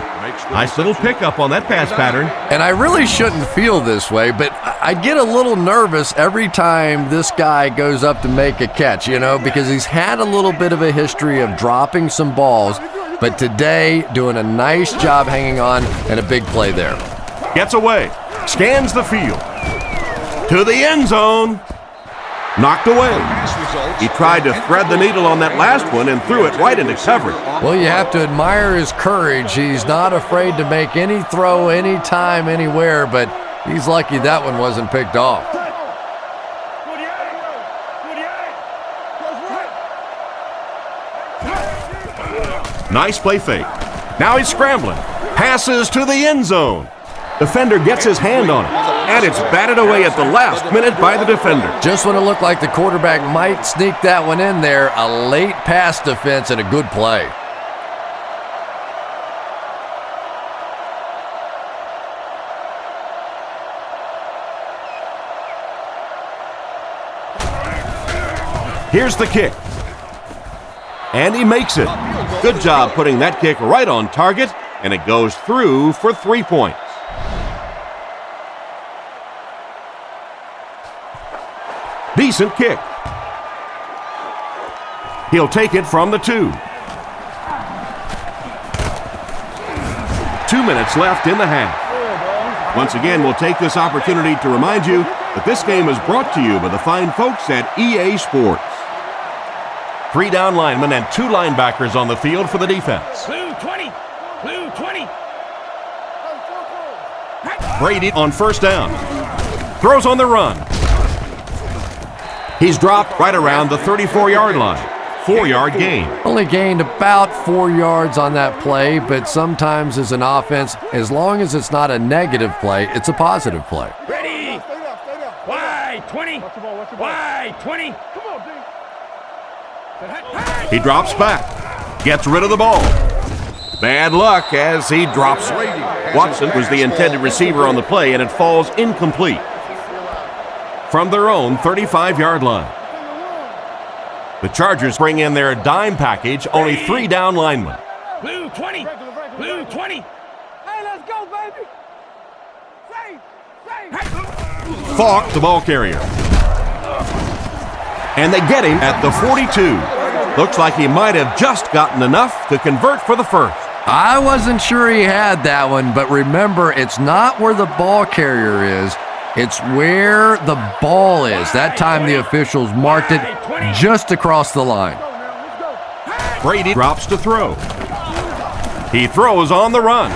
Nice little pickup on that pass pattern. And I really shouldn't feel this way, but I get a little nervous every time this guy goes up to make a catch, because he's had a little bit of a history of dropping some balls, but today doing a nice job hanging on and a big play there. Gets away, scans the field. To the end zone. Knocked away. He tried to thread the needle on that last one and threw it right into coverage. Well, you have to admire his courage. He's not afraid to make any throw, anytime, anywhere, but he's lucky that one wasn't picked off. 48. Nice play fake. Now he's scrambling. Passes to the end zone. Defender gets his hand on it, and it's batted away at the last minute by the defender. Just when it looked like the quarterback might sneak that one in there, a late pass defense and a good play. Here's the kick. And he makes it. Good job putting that kick right on target, and it goes through for 3 points. Decent kick. He'll take it from the 2. 2 minutes left in the half. Once again, we'll take this opportunity to remind you that this game is brought to you by the fine folks at EA Sports. 3 down linemen and 2 linebackers on the field for the defense. Blue 20. Brady on first down. Throws on the run. He's dropped right around the 34-yard line. 4-yard gain. Only gained about 4 yards on that play, but sometimes as an offense, as long as it's not a negative play, it's a positive play. Ready. Wide 20. Wide 20. Come on, D. He drops back. Gets rid of the ball. Bad luck as he drops it. Watson was the intended receiver on the play, and it falls incomplete. From their own 35-yard line. The Chargers bring in their dime package, only 3 down linemen. Blue 20. Blue 20. Hey, let's go, baby. Falk, the ball carrier. And they get him at the 42. Looks like he might have just gotten enough to convert for the first. I wasn't sure he had that one, but remember, it's not where the ball carrier is. It's where the ball is. That time the officials marked it just across the line. Brady drops to throw. He throws on the run.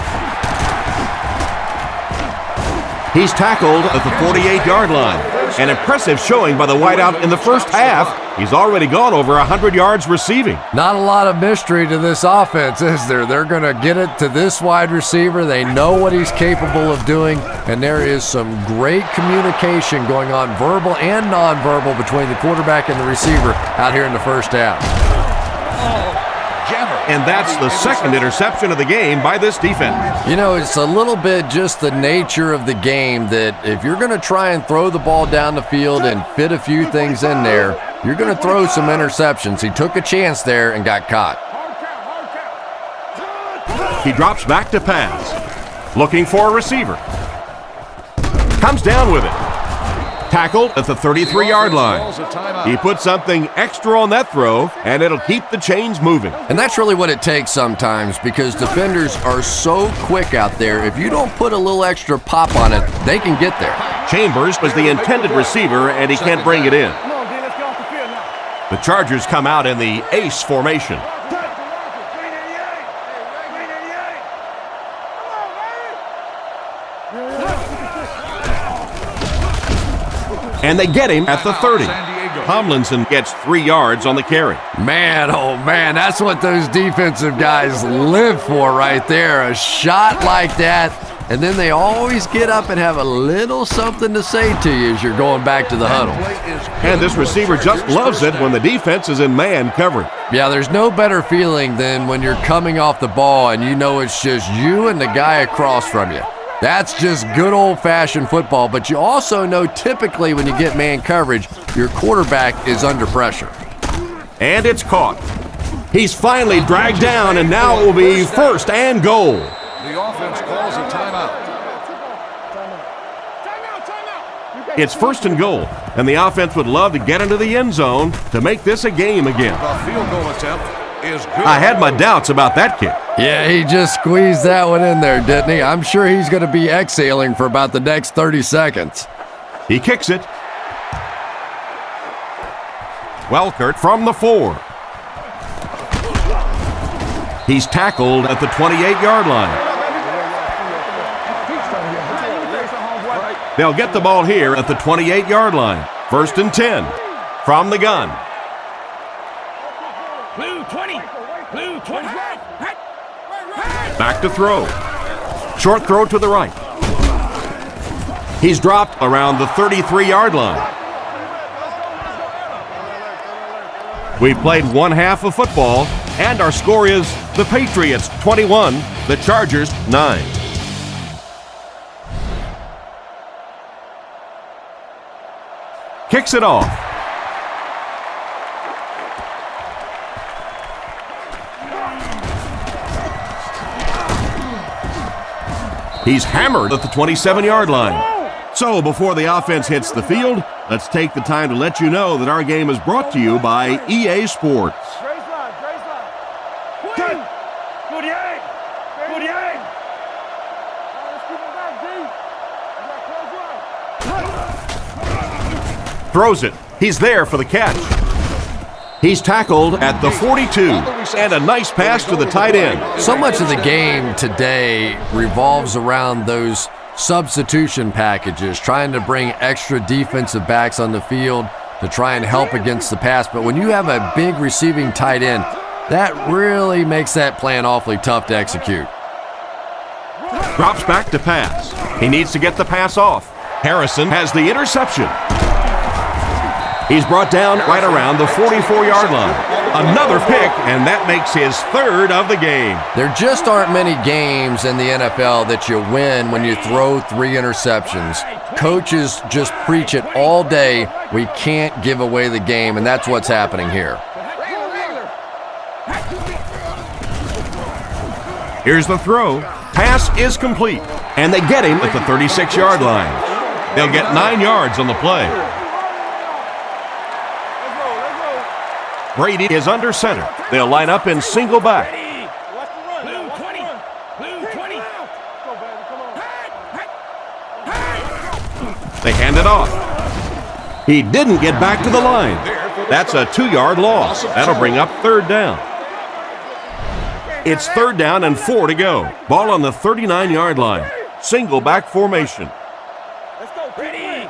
He's tackled at the 48-yard line. An impressive showing by the wideout in the first half. He's already gone over 100 yards receiving. Not a lot of mystery to this offense, is there? They're going to get it to this wide receiver. They know what he's capable of doing, and there is some great communication going on, verbal and nonverbal, between the quarterback and the receiver out here in the first half. And that's the second interception of the game by this defense. You know, it's a little bit just the nature of the game that if you're going to try and throw the ball down the field and fit a few things in there, you're going to throw some interceptions. He took a chance there and got caught. He drops back to pass, looking for a receiver. Comes down with it. Tackled at the 33-yard line. He put something extra on that throw, and it'll keep the chains moving. And that's really what it takes sometimes, because defenders are so quick out there. If you don't put a little extra pop on it, they can get there. Chambers was the intended receiver, and he can't bring it in. The Chargers come out in the ace formation. And they get him at the 30. Tomlinson gets 3 yards on the carry. Man, oh man, that's what those defensive guys live for right there. A shot like that, and then they always get up and have a little something to say to you as you're going back to the huddle. And this receiver just loves it when the defense is in man coverage. Yeah, there's no better feeling than when you're coming off the ball and you know it's just you and the guy across from you. That's just good old-fashioned football, but you also know typically when you get man coverage, your quarterback is under pressure. And it's caught. He's finally dragged down, and now it will be first and goal. The offense calls a timeout. It's first and goal, and the offense would love to get into the end zone to make this a game again. The field goal attempt is good. I had my doubts about that kick. Yeah, he just squeezed that one in there, didn't he? I'm sure he's going to be exhaling for about the next 30 seconds. He kicks it. Welkert from the 4. He's tackled at the 28-yard line. They'll get the ball here at the 28-yard line. First and 10 from the gun. Blue 20. Blue 20. Back to throw. Short throw to the right. He's dropped around the 33-yard line. We've played one half of football, and our score is the Patriots 21, the Chargers 9. Kicks it off. He's hammered at the 27-yard line. So before the offense hits the field, let's take the time to let you know that our game is brought to you by EA Sports. Throws it. He's there for the catch. He's tackled at the 42, and a nice pass to the tight end. So much of the game today revolves around those substitution packages, trying to bring extra defensive backs on the field to try and help against the pass. But when you have a big receiving tight end, that really makes that plan awfully tough to execute. Drops back to pass. He needs to get the pass off. Harrison has the interception. He's brought down right around the 44-yard line. Another pick, and that makes his third of the game. There just aren't many games in the NFL that you win when you throw 3 interceptions. Coaches just preach it all day. We can't give away the game, and that's what's happening here. Here's the throw. Pass is complete, and they get him at the 36-yard line. They'll get 9 yards on the play. Brady is under center. They'll line up in single back. Blue 20. Blue 20. They hand it off. He didn't get back to the line. That's a 2-yard loss. That'll bring up third down. It's third down and 4 to go. Ball on the 39-yard line. Single back formation. Let's go. Ready.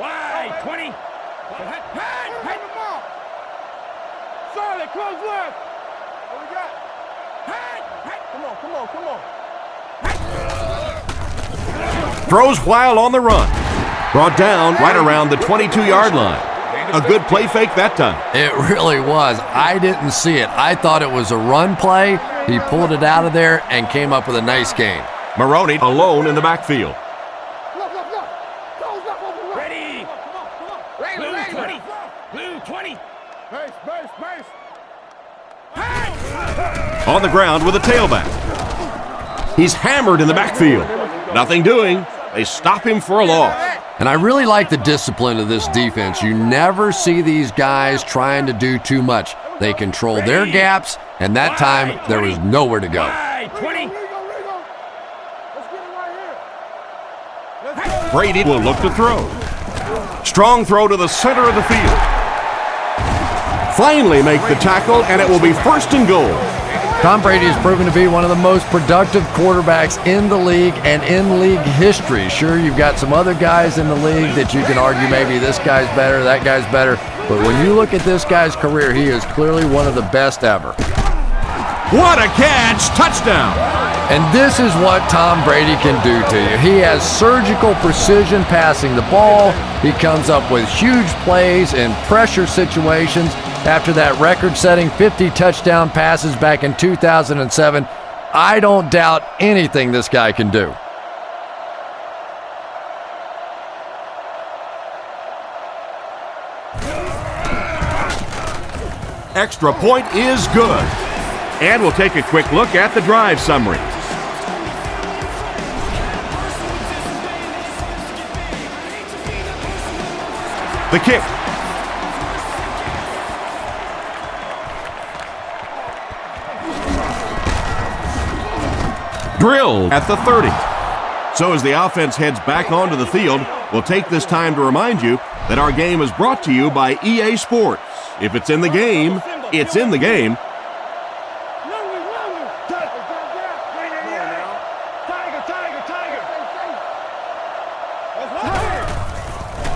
Wide 20. Solid, close left. What we got? Come on. Throws while on the run. Brought down right around the 22-yard line. A good play fake that time. It really was. I didn't see it. I thought it was a run play. He pulled it out of there and came up with a nice gain. Maroney alone in the backfield. Ready. Blue 20. Blue 20. Base. On the ground with a tailback. He's hammered in the backfield. Nothing doing. They stop him for a loss. And I really like the discipline of this defense. You never see these guys trying to do too much. They control their gaps, and that time there was nowhere to go. 20. Brady will look to throw. Strong throw to the center of the field. Finally make the tackle, and it will be first and goal. Tom Brady has proven to be one of the most productive quarterbacks in the league and in league history. Sure, you've got some other guys in the league that you can argue maybe this guy's better, that guy's better. But when you look at this guy's career, he is clearly one of the best ever. What a catch! Touchdown! And this is what Tom Brady can do to you. He has surgical precision passing the ball. He comes up with huge plays in pressure situations. After that record-setting 50 touchdown passes back in 2007, I don't doubt anything this guy can do. Extra point is good. And we'll take a quick look at the drive summary. The kick. Drilled at the 30. So as the offense heads back onto the field, we'll take this time to remind you that our game is brought to you by EA Sports. If it's in the game, it's in the game.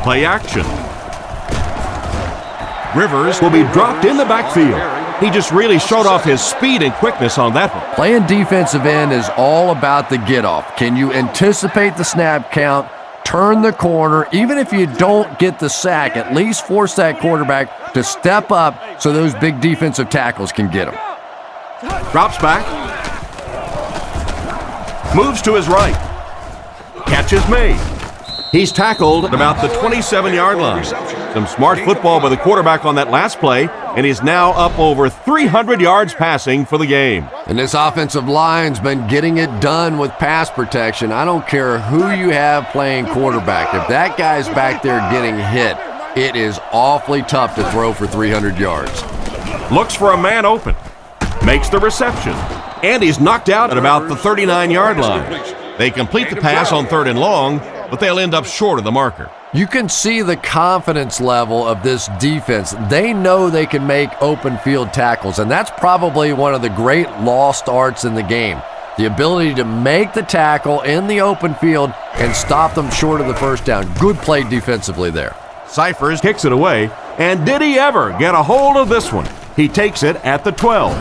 Play action. Rivers will be dropped in the backfield. He just really showed off his speed and quickness on that one. Playing defensive end is all about the get-off. Can you anticipate the snap count, turn the corner, even if you don't get the sack, at least force that quarterback to step up so those big defensive tackles can get him. Drops back. Moves to his right. Catch is made. He's tackled at about the 27-yard line. Some smart football by the quarterback on that last play, and he's now up over 300 yards passing for the game. And this offensive line's been getting it done with pass protection. I don't care who you have playing quarterback. If that guy's back there getting hit, it is awfully tough to throw for 300 yards. Looks for a man open. Makes the reception. And he's knocked out at about the 39-yard line. They complete the pass on 3rd and long, but they'll end up short of the marker. You can see the confidence level of this defense. They know they can make open field tackles, and that's probably one of the great lost arts in the game. The ability to make the tackle in the open field and stop them short of the first down. Good play defensively there. Cyphers kicks it away, and did he ever get a hold of this one? He takes it at the 12.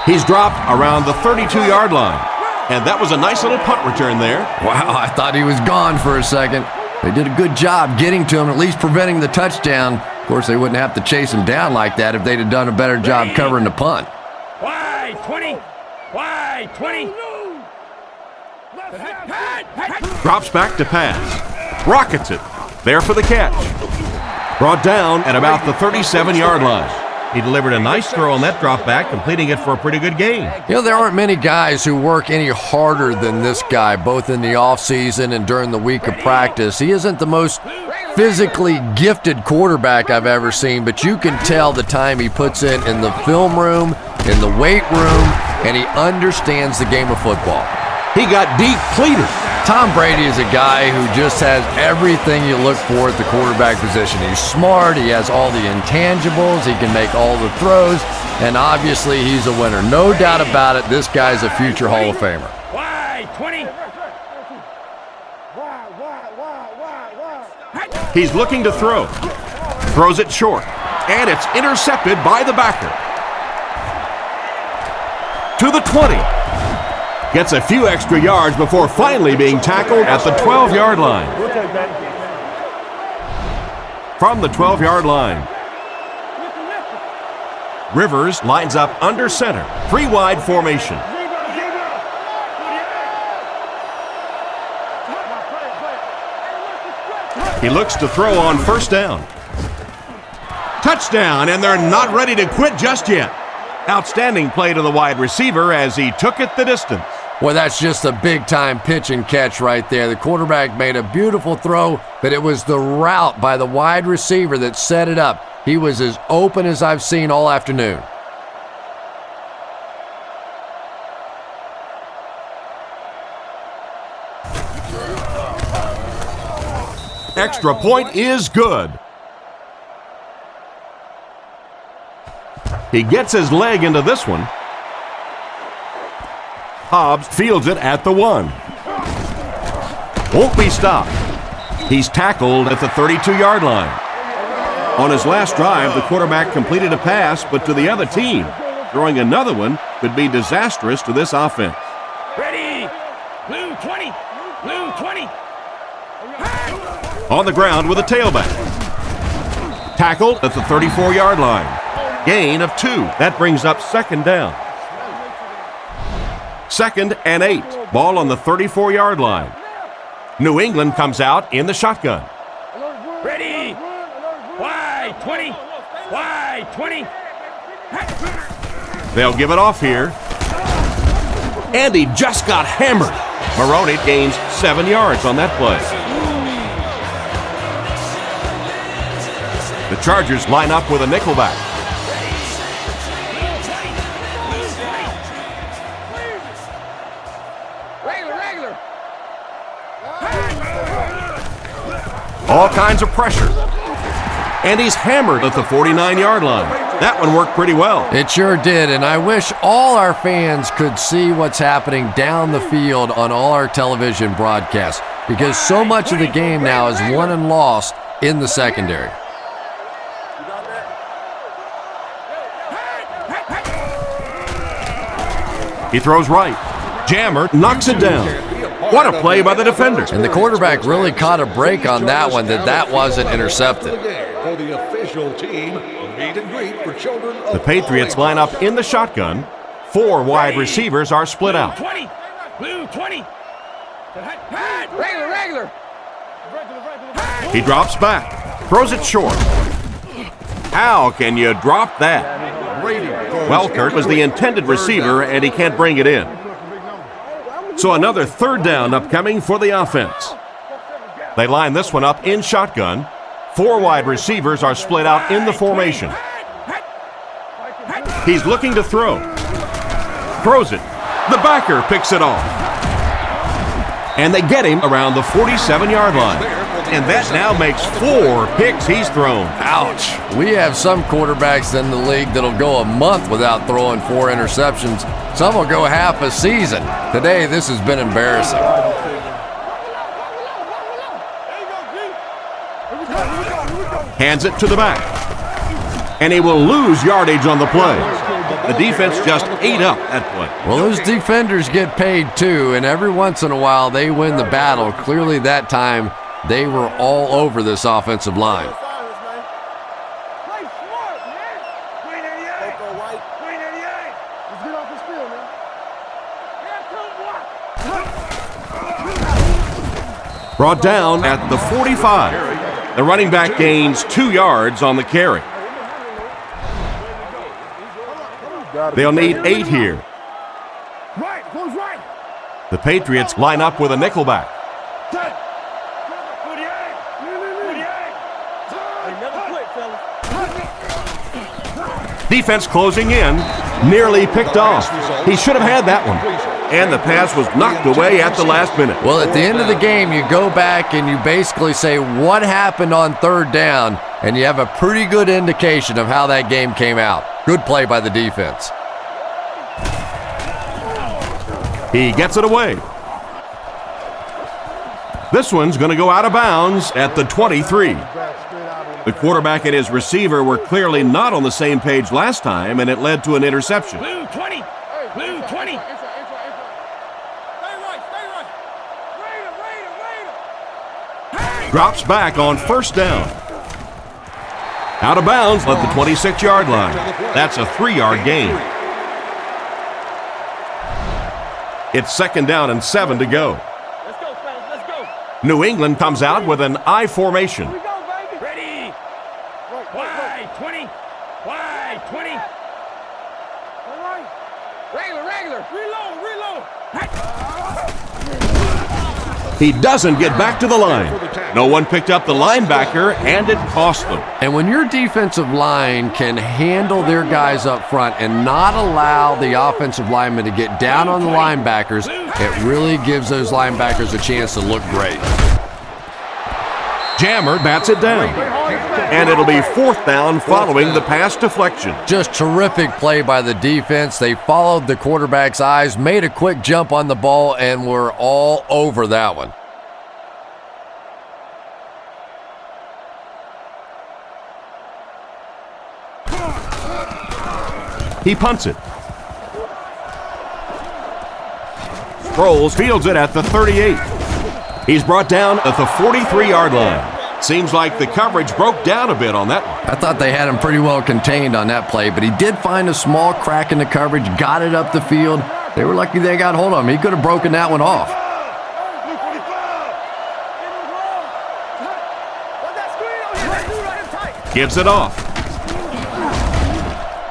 He's dropped around the 32-yard line, and that was a nice little punt return there. Wow, I thought he was gone for a second. They did a good job getting to him, at least preventing the touchdown. Of course, they wouldn't have to chase him down like that if they'd have done a better job covering the punt. Wide 20. Wide 20. Drops back to pass. Rockets it. There for the catch. Brought down at about the 37-yard line. He delivered a nice throw on that drop back, completing it for a pretty good gain. You know, there aren't many guys who work any harder than this guy, both in the offseason and during the week of practice. He isn't the most physically gifted quarterback I've ever seen, but you can tell the time he puts in the film room, in the weight room, and he understands the game of football. He got depleted. Tom Brady is a guy who just has everything you look for at the quarterback position. He's smart, he has all the intangibles, he can make all the throws, and obviously he's a winner. No doubt about it, this guy's a future Hall of Famer. Wide, 20. He's looking to throw. Throws it short, and it's intercepted by the backer. To the 20. Gets a few extra yards before finally being tackled at the 12-yard line. From the 12-yard line, Rivers lines up under center, 3-wide formation. He looks to throw on first down. Touchdown, and they're not ready to quit just yet. Outstanding play to the wide receiver as he took it the distance. Well, that's just a big-time pitch and catch right there. The quarterback made a beautiful throw, but it was the route by the wide receiver that set it up. He was as open as I've seen all afternoon. Extra point is good. He gets his leg into this one. Hobbs fields it at the 1. Won't be stopped. He's tackled at the 32-yard line. On his last drive, the quarterback completed a pass, but to the other team. Throwing another one could be disastrous to this offense. Ready. Blue 20. Blue 20. On the ground with a tailback. Tackled at the 34-yard line. Gain of 2. That brings up second down. 2nd and 8. Ball on the 34-yard line. New England comes out in the shotgun. Ready. Wide 20. Wide 20. They'll give it off here. And he just got hammered. Maroney gains 7 yards on that play. The Chargers line up with a nickelback. Regular. All kinds of pressure. And he's hammered at the 49-yard line. That one worked pretty well. It sure did, and I wish all our fans could see what's happening down the field on all our television broadcasts, because so much of the game now is won and lost in the secondary. He throws right. Jammer knocks it down. What a play by the defender. And the quarterback really caught a break on that one, that wasn't intercepted. For the official team, meet and greet for children. The Patriots line up in the shotgun. 4 wide receivers are split out. 20. Blue 20. Regular. He drops back. Throws it short. How can you drop that? Welkert was the intended receiver, and he can't bring it in. So another third down upcoming for the offense. They line this one up in shotgun. 4 wide receivers are split out in the formation. He's looking to throw. Throws it. The backer picks it off. And they get him around the 47-yard line. And that now makes 4 picks he's thrown. Ouch. We have some quarterbacks in the league that'll go a month without throwing 4 interceptions. Some will go half a season. Today, this has been embarrassing. Hands it to the back. And he will lose yardage on the play. The defense just ate up that play. Well, those defenders get paid too, and every once in a while they win the battle. Clearly that time they were all over this offensive line. Brought down at the 45. The running back gains 2 yards on the carry. They'll need 8 here. The Patriots line up with a nickelback. Defense closing in, nearly picked off. He should have had that one. And the pass was knocked away at the last minute. Well, at the end of the game, you go back and you basically say what happened on third down, and you have a pretty good indication of how that game came out. Good play by the defense. He gets it away. This one's going to go out of bounds at the 23. The quarterback and his receiver were clearly not on the same page last time, and it led to an interception. Blue 20. Blue 20. Drops back on first down. Out of bounds at the 26-yard line. That's a 3-yard gain. It's 2nd down and 7 to go. Let's go, fellas. Let's go. New England comes out with an I formation. Here we go, baby. Ready. Wide 20. Wide 20. All right. Regular. Reload. He doesn't get back to the line. No one picked up the linebacker, and it cost them. And when your defensive line can handle their guys up front and not allow the offensive linemen to get down on the linebackers, it really gives those linebackers a chance to look great. Jammer bats it down. And it'll be 4th down following the pass deflection. Just terrific play by the defense. They followed the quarterback's eyes, made a quick jump on the ball, and were all over that one. He punts it. Sproles fields it at the 38. He's brought down at the 43-yard line. Seems like the coverage broke down a bit on that one. I thought they had him pretty well contained on that play, but he did find a small crack in the coverage, got it up the field. They were lucky they got hold of him. He could have broken that one off. Gives it off.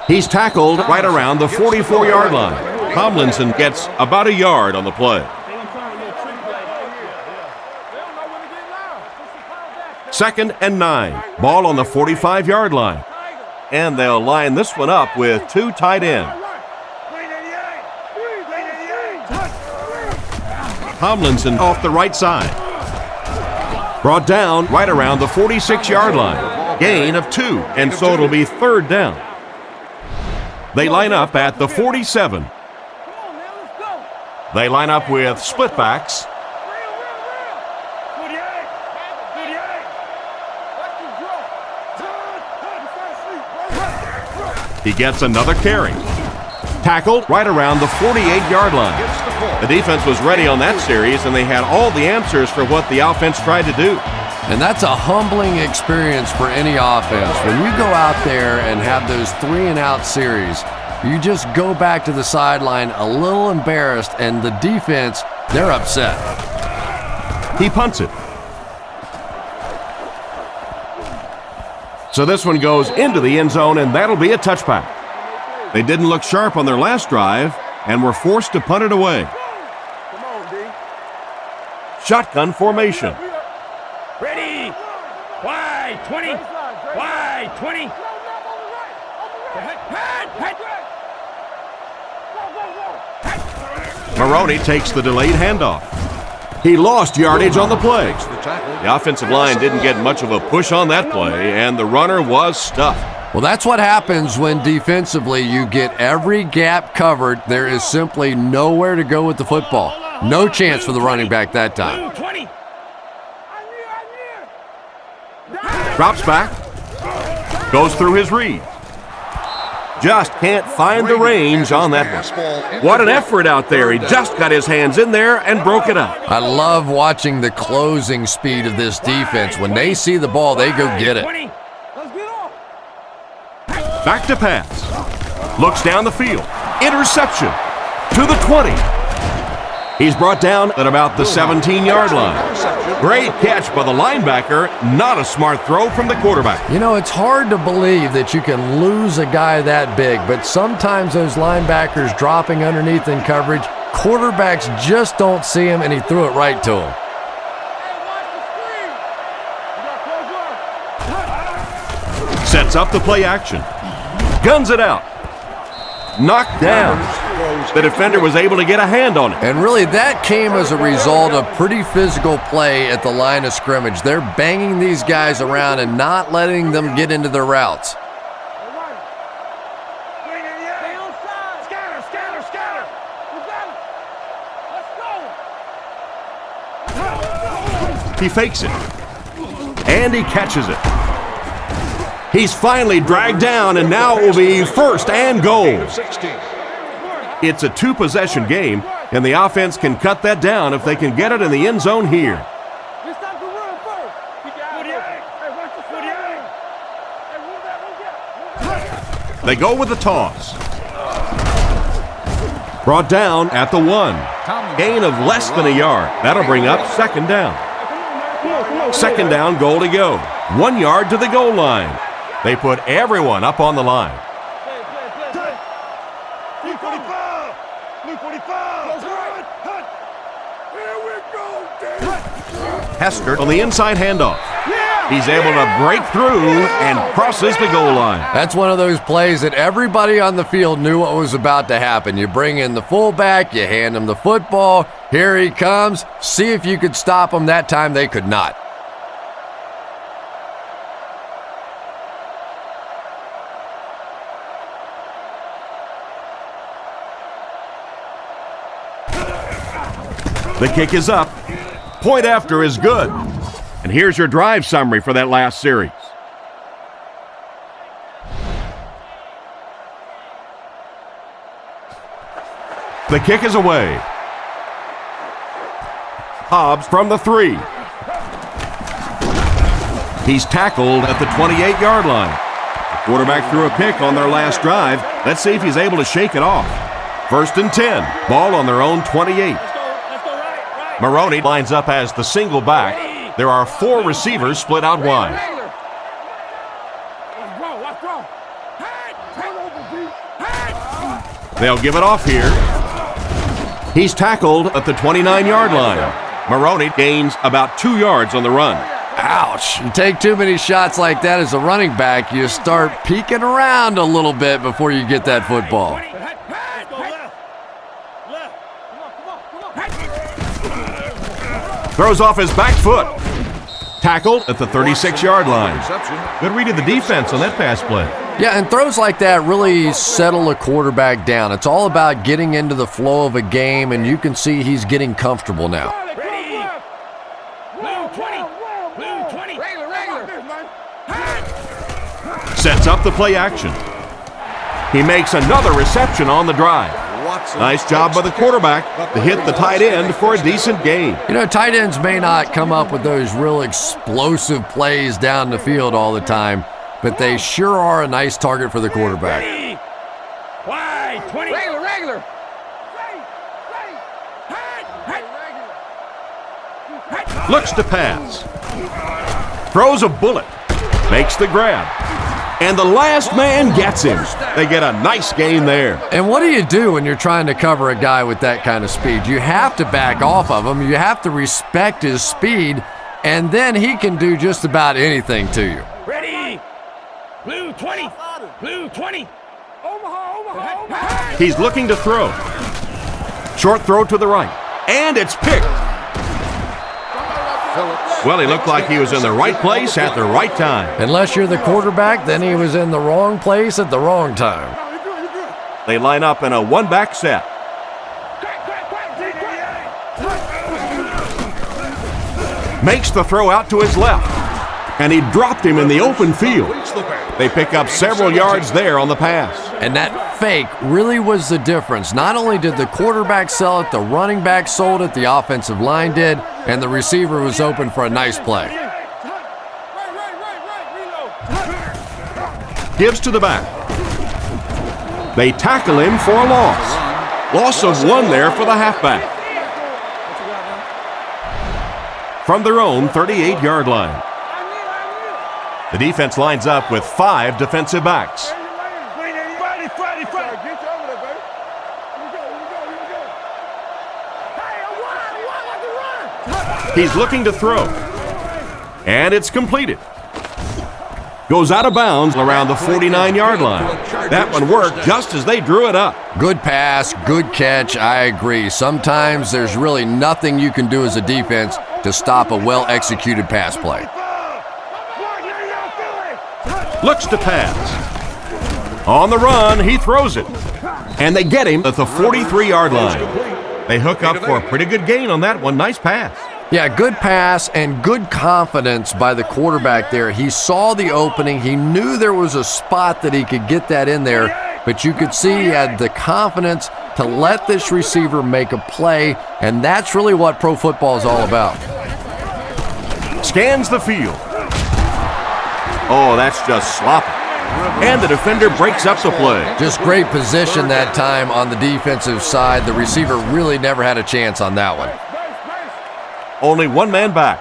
He's tackled right around the 44-yard line. Tomlinson gets about a yard on the play. 2nd and 9. Ball on the 45-yard line. And they'll line this one up with 2 tight ends. Tomlinson off the right side. Brought down right around the 46-yard line. Gain of 2, and so it'll be 3rd down. They line up at the 47. They line up with split backs. He gets another carry. Tackled right around the 48-yard line. The defense was ready on that series, and they had all the answers for what the offense tried to do. And that's a humbling experience for any offense. When you go out there and have those 3-and-out series, you just go back to the sideline a little embarrassed, and the defense, they're upset. He punts it. So this one goes into the end zone, and that'll be a touchback. They didn't look sharp on their last drive and were forced to punt it away. Shotgun formation. Ready. Wide 20. Wide 20. Maroney takes the delayed handoff. He lost yardage on the play. The offensive line didn't get much of a push on that play, and the runner was stuffed. Well, that's what happens when defensively you get every gap covered. There is simply nowhere to go with the football. No chance for the running back that time. Drops back. Goes through his read. Just can't find the range on that one. What an effort out there. He just got his hands in there and broke it up. I love watching the closing speed of this defense. When they see the ball, they go get it. Back to pass. Looks down the field. Interception to the 20. He's brought down at about the 17-yard line. Great catch by the linebacker. Not a smart throw from the quarterback. You know, it's hard to believe that you can lose a guy that big, but sometimes those linebackers dropping underneath in coverage, quarterbacks just don't see him, and he threw it right to him. Sets up the play action. guns it out. Knocked down. The defender was able to get a hand on it. And really, that came as a result of pretty physical play at the line of scrimmage. They're banging these guys around and not letting them get into their routes. He fakes it. And he catches it. He's finally dragged down, and now it will be first and goal. It's a two-possession game, and the offense can cut that down if they can get it in the end zone here. They go with the toss. Brought down at the 1. Gain of less than a yard. That'll bring up second down. Second down, goal to go. 1 yard to the goal line. They put everyone up on the line. Hester on the inside handoff. He's able to break through and crosses the goal line. That's one of those plays that everybody on the field knew what was about to happen. You bring in the fullback, you hand him the football, here he comes. See if you could stop him. That time they could not. The kick is up. Point after is good. And here's your drive summary for that last series. The kick is away. Hobbs from the 3. He's tackled at the 28-yard line. The quarterback threw a pick on their last drive. Let's see if he's able to shake it off. First and 10. Ball on their own 28. Maroney lines up as the single back. There are 4 receivers split out wide. They'll give it off here. He's tackled at the 29-yard line. Maroney gains about 2 yards on the run. Ouch. You take too many shots like that as a running back, you start peeking around a little bit before you get that football. Throws off his back foot. Tackled at the 36-yard line. Good read of the defense on that pass play. Yeah, and throws like that really settle a quarterback down. It's all about getting into the flow of a game, and you can see he's getting comfortable now. Sets up the play action. He makes another reception on the drive. Nice job by the quarterback to hit the tight end for a decent gain. You know, tight ends may not come up with those real explosive plays down the field all the time, but they sure are a nice target for the quarterback. Wide, 20. Regular. Looks to pass. Throws a bullet. Makes the grab. And the last man gets him. They get a nice gain there. And what do you do when you're trying to cover a guy with that kind of speed? You have to back off of him. You have to respect his speed, and then he can do just about anything to you. Ready. Blue 20. Blue 20. Omaha. He's looking to throw. Short throw to the right. And it's picked. Well, he looked like he was in the right place at the right time. Unless you're the quarterback, then he was in the wrong place at the wrong time. They line up in a one-back set. Makes the throw out to his left. And he dropped him in the open field. They pick up several yards there on the pass. And that fake really was the difference. Not only did the quarterback sell it, the running back sold it, the offensive line did, and the receiver was open for a nice play. Gives to the back. They tackle him for a loss. Loss of 1 there for the halfback. From their own 38-yard line. The defense lines up with 5 defensive backs. He's looking to throw. And it's completed. Goes out of bounds around the 49-yard line. That one worked just as they drew it up. Good pass, good catch, I agree. Sometimes there's really nothing you can do as a defense to stop a well-executed pass play. Looks to pass. On the run, he throws it. And they get him at the 43-yard line. They hook up for a pretty good gain on that one. Nice pass. Yeah, good pass and good confidence by the quarterback there. He saw the opening. He knew there was a spot that he could get that in there, but you could see he had the confidence to let this receiver make a play, and that's really what pro football is all about. Scans the field. Oh, that's just sloppy. And the defender breaks up the play. Just great position that time on the defensive side. The receiver really never had a chance on that one. Only one man back.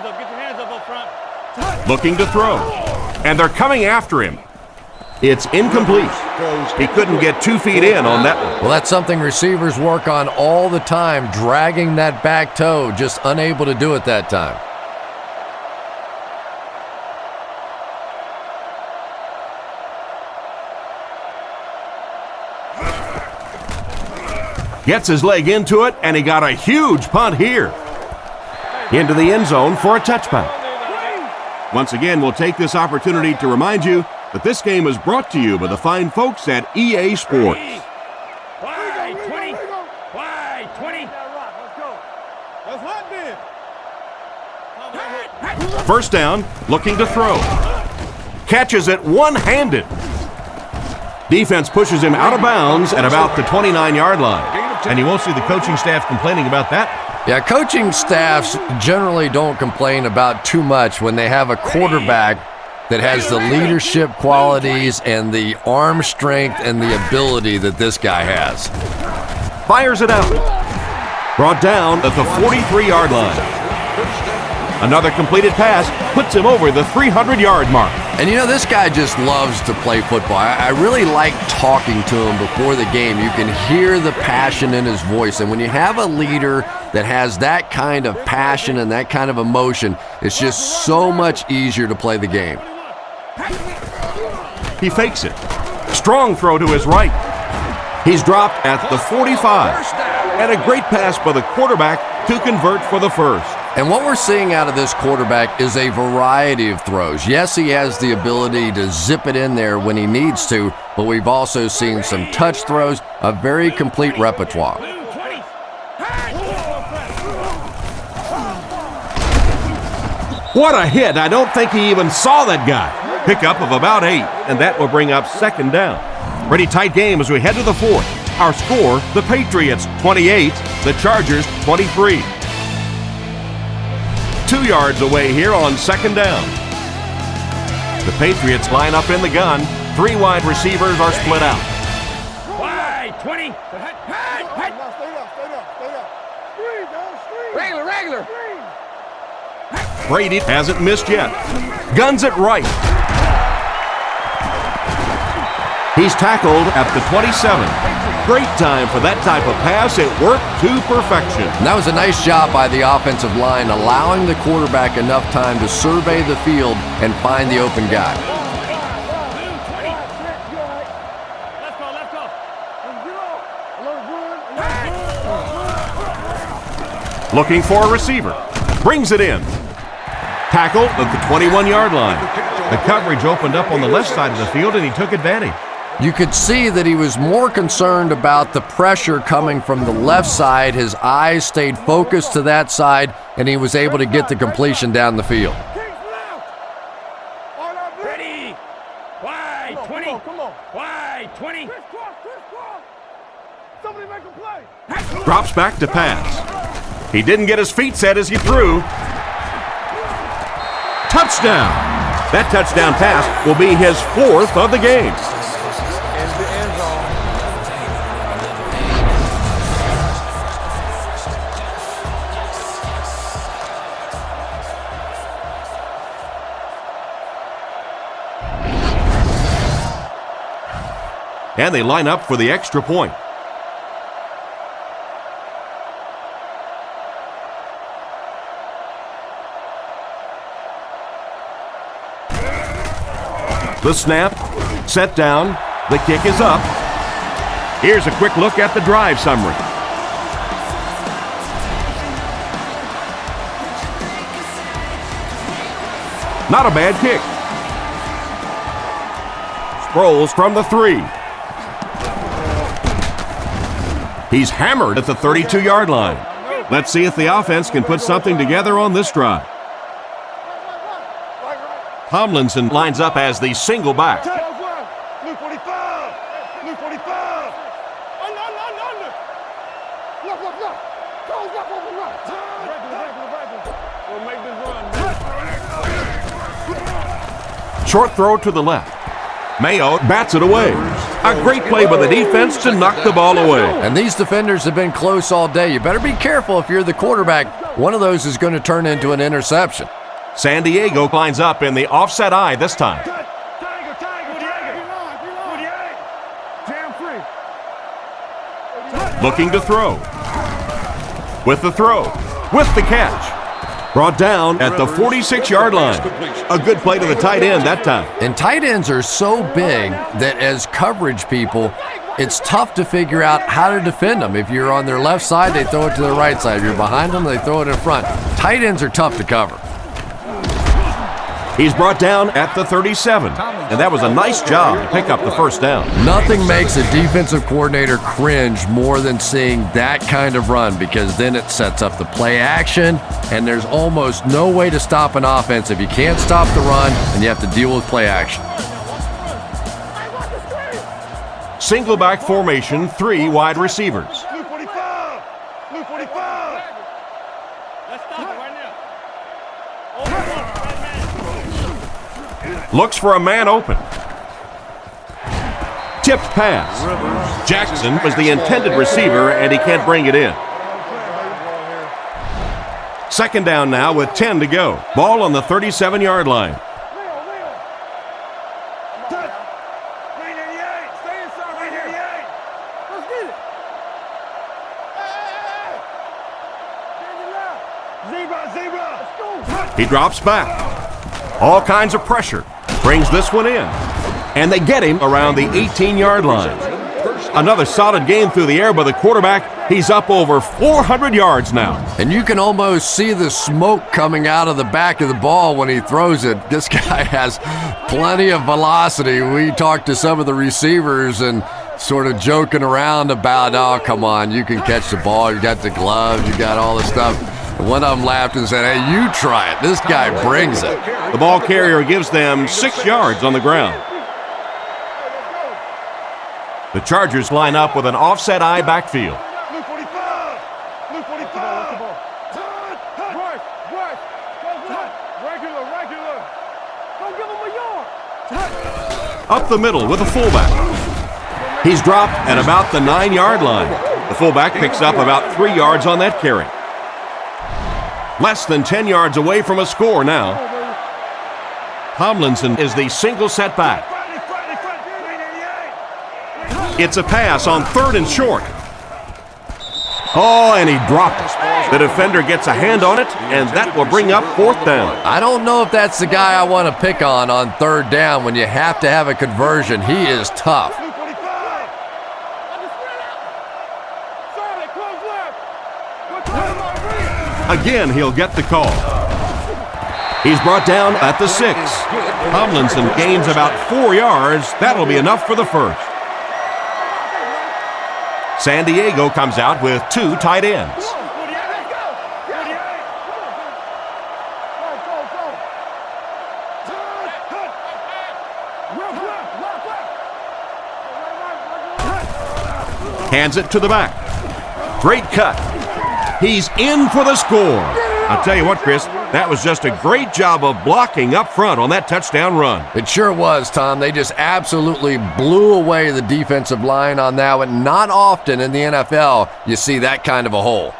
Get your hands up front. Looking to throw. And they're coming after him. It's incomplete. He couldn't get 2 feet in on that one. Well, that's something receivers work on all the time, dragging that back toe, just unable to do it that time. Gets his leg into it, and he got a huge punt here. Into the end zone for a touchback. Once again, we'll take this opportunity to remind you that this game is brought to you by the fine folks at EA Sports. Wide 20. Wide 20. Let's hunt then. First down, looking to throw. Catches it one-handed. Defense pushes him out of bounds at about the 29-yard line. And you won't see the coaching staff complaining about that. Yeah, coaching staffs generally don't complain about too much when they have a quarterback that has the leadership qualities and the arm strength and the ability that this guy has. Fires it out. Brought down at the 43-yard line. Another completed pass puts him over the 300-yard mark. And you know, this guy just loves to play football. I really like talking to him before the game. You can hear the passion in his voice. And when you have a leader that has that kind of passion and that kind of emotion, it's just so much easier to play the game. He fakes it. Strong throw to his right. He's dropped at the 45. And a great pass by the quarterback to convert for the first. And what we're seeing out of this quarterback is a variety of throws. Yes, he has the ability to zip it in there when he needs to, but we've also seen some touch throws, a very complete repertoire. What a hit. I don't think he even saw that guy. Pickup of about 8, and that will bring up second down. Pretty tight game as we head to the fourth. Our score, the Patriots 28, the Chargers 23. 2 yards away here on second down. The Patriots line up in the gun. 3 wide receivers are split out. Wide 20. Regular. Brady hasn't missed yet. Guns it right. He's tackled at the 27. Great time for that type of pass. It worked to perfection. And that was a nice job by the offensive line, allowing the quarterback enough time to survey the field and find the open guy. Looking for a receiver. Brings it in. Tackled at the 21-yard line. The coverage opened up on the left side of the field, and he took advantage. You could see that he was more concerned about the pressure coming from the left side. His eyes stayed focused to that side, and he was able to get the completion down the field. Ready. Wide 20. Come on. Wide 20. Somebody make a play. Drops back to pass. He didn't get his feet set as he threw. Touchdown. That touchdown pass will be his 4th of the game. And they line up for the extra point. The snap, set down, the kick is up. Here's a quick look at the drive summary. Not a bad kick. Sproles from the 3. He's hammered at the 32-yard line. Let's see if the offense can put something together on this drive. Tomlinson lines up as the single back. Blue 45. Blue 45. Under. Left. Goes left over right. Regular. We'll make this run. Short throw to the left. Mayo bats it away. A great play by the defense to knock the ball away. And these defenders have been close all day. You better be careful if you're the quarterback. One of those is going to turn into an interception. San Diego lines up in the offset eye this time. Looking to throw. With the throw. With the catch. Brought down at the 46-yard line. A good play to the tight end that time. And tight ends are so big that as coverage people, it's tough to figure out how to defend them. If you're on their left side, they throw it to their right side. If you're behind them, they throw it in front. Tight ends are tough to cover. He's brought down at the 37, and that was a nice job to pick up the first down. Nothing makes a defensive coordinator cringe more than seeing that kind of run, because then it sets up the play action, and there's almost no way to stop an offense if you can't stop the run and you have to deal with play action. Single back formation, 3 wide receivers. Blue 45. Blue 45. Let's stop it right now. Looks for a man open. Tipped pass. Jackson was the intended receiver, and he can't bring it in. Second down now with 10 to go. Ball on the 37-yard line. He drops back. All kinds of pressure. Brings this one in. And they get him around the 18-yard line. Another solid game through the air by the quarterback. He's up over 400 yards now. And you can almost see the smoke coming out of the back of the ball when he throws it. This guy has plenty of velocity. We talked to some of the receivers and sort of joking around about, oh, come on, you can catch the ball. You got the gloves. You got all the stuff. One of them laughed and said, hey, you try it. This guy brings it. The ball carrier gives them 6 yards on the ground. The Chargers line up with an offset eye backfield. Blue 45. Blue 45. Regular. Don't give him a yard. Up the middle with a fullback. He's dropped at about the 9-yard line. The fullback picks up about 3 yards on that carry. Less than 10 yards away from a score now. Tomlinson is the single setback. It's a pass on 3rd and short. Oh, and he dropped it. The defender gets a hand on it, and that will bring up 4th down. I don't know if that's the guy I want to pick on 3rd down when you have to have a conversion. He is tough. Again, he'll get the call. He's brought down at the 6. Tomlinson gains about 4 yards. That'll be enough for the first. San Diego comes out with 2 tight ends. Hands it to the back. Great cut. He's in for the score. I'll tell you what, Chris, that was just a great job of blocking up front on that touchdown run. It sure was, Tom. They just absolutely blew away the defensive line on that one. Not often in the NFL you see that kind of a hole.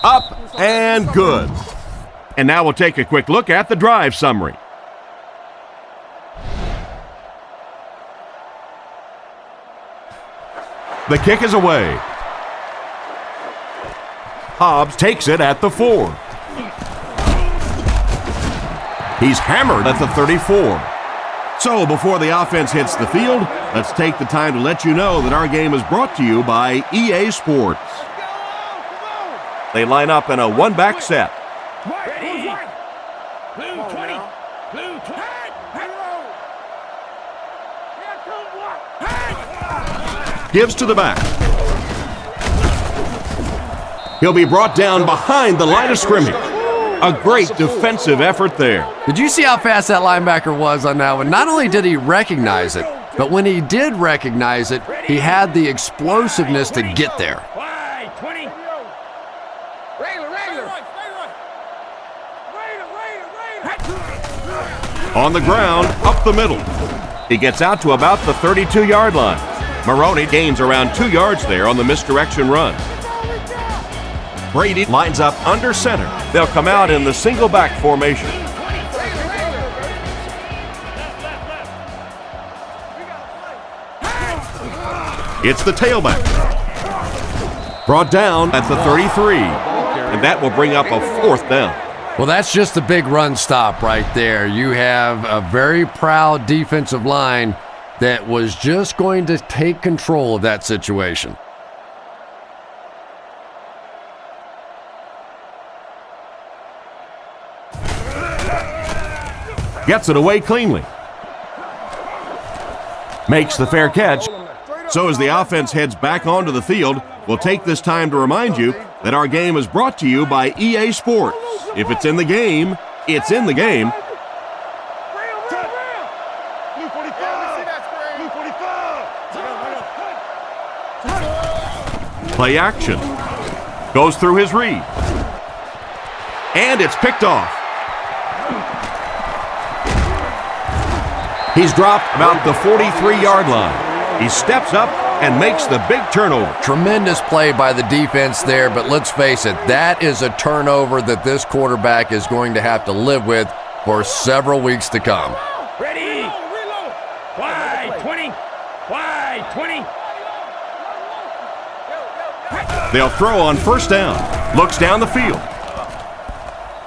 Up and good. And now we'll take a quick look at the drive summary. The kick is away. Hobbs takes it at the 4. He's hammered at the 34. So before the offense hits the field, let's take the time to let you know that our game is brought to you by EA Sports. They line up in a one-back set. Ready. Blue 20. Blue 20. Gives to the back. He'll be brought down behind the line of scrimmage. A great defensive effort there. Did you see how fast that linebacker was on that one? Not only did he recognize it, but when he did recognize it, he had the explosiveness to get there. Wide 20. On the ground, up the middle. He gets out to about the 32-yard line. Maroney gains around 2 yards there on the misdirection run. Brady lines up under center. They'll come out in the single back formation. It's the tailback. Brought down at the 33. And that will bring up a 4th down. Well, that's just a big run stop right there. You have a very proud defensive line that was just going to take control of that situation. Gets it away cleanly. Makes the fair catch. So as the offense heads back onto the field, we'll take this time to remind you that our game is brought to you by EA Sports. If it's in the game, it's in the game. Play action. Goes through his read. And it's picked off. He's dropped about the 43-yard line. He steps up and makes the big turnover. Tremendous play by the defense there, but let's face it, that is a turnover that this quarterback is going to have to live with for several weeks to come. Ready. Wide 20. Wide 20. They'll throw on first down. Looks down the field.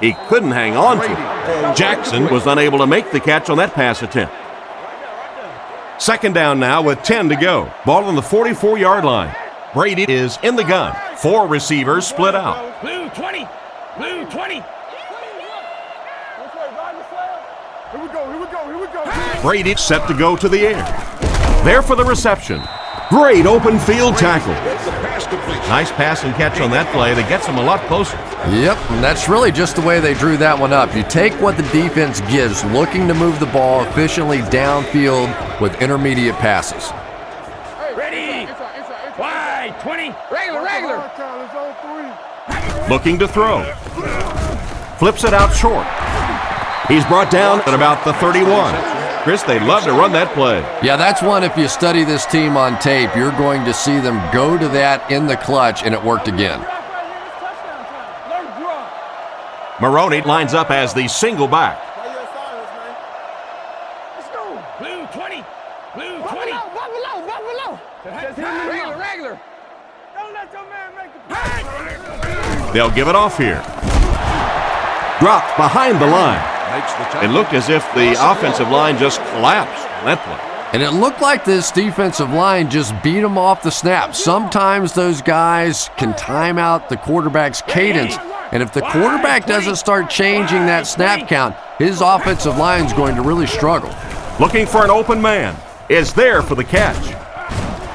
He couldn't hang on to it. Jackson was unable to make the catch on that pass attempt. Second down now with 10 to go. Ball on the 44-yard line. Brady is in the gun. 4 receivers split out. Blue 20. Blue 20. Brady set to go to the air. There for the reception. Great open field tackle. Nice pass and catch on that play that gets him a lot closer. Yep, and that's really just the way they drew that one up. You take what the defense gives, looking to move the ball efficiently downfield with intermediate passes. Ready. Wide 20. Regular. Looking to throw. Flips it out short. He's brought down at about the 31. Chris, they'd love to run that play. Yeah, that's one, if you study this team on tape, you're going to see them go to that in the clutch, and it worked again. Maroney lines up as the single back. Blue 20. Blue 20. Regular. Don't let your man make the. They'll give it off here. Dropped behind the line. It looked as if the offensive line just collapsed on that play. And it looked like this defensive line just beat them off the snap. Sometimes those guys can time out the quarterback's cadence. And if the quarterback doesn't start changing that snap count, his offensive line's going to really struggle. Looking for an open man. Is there for the catch.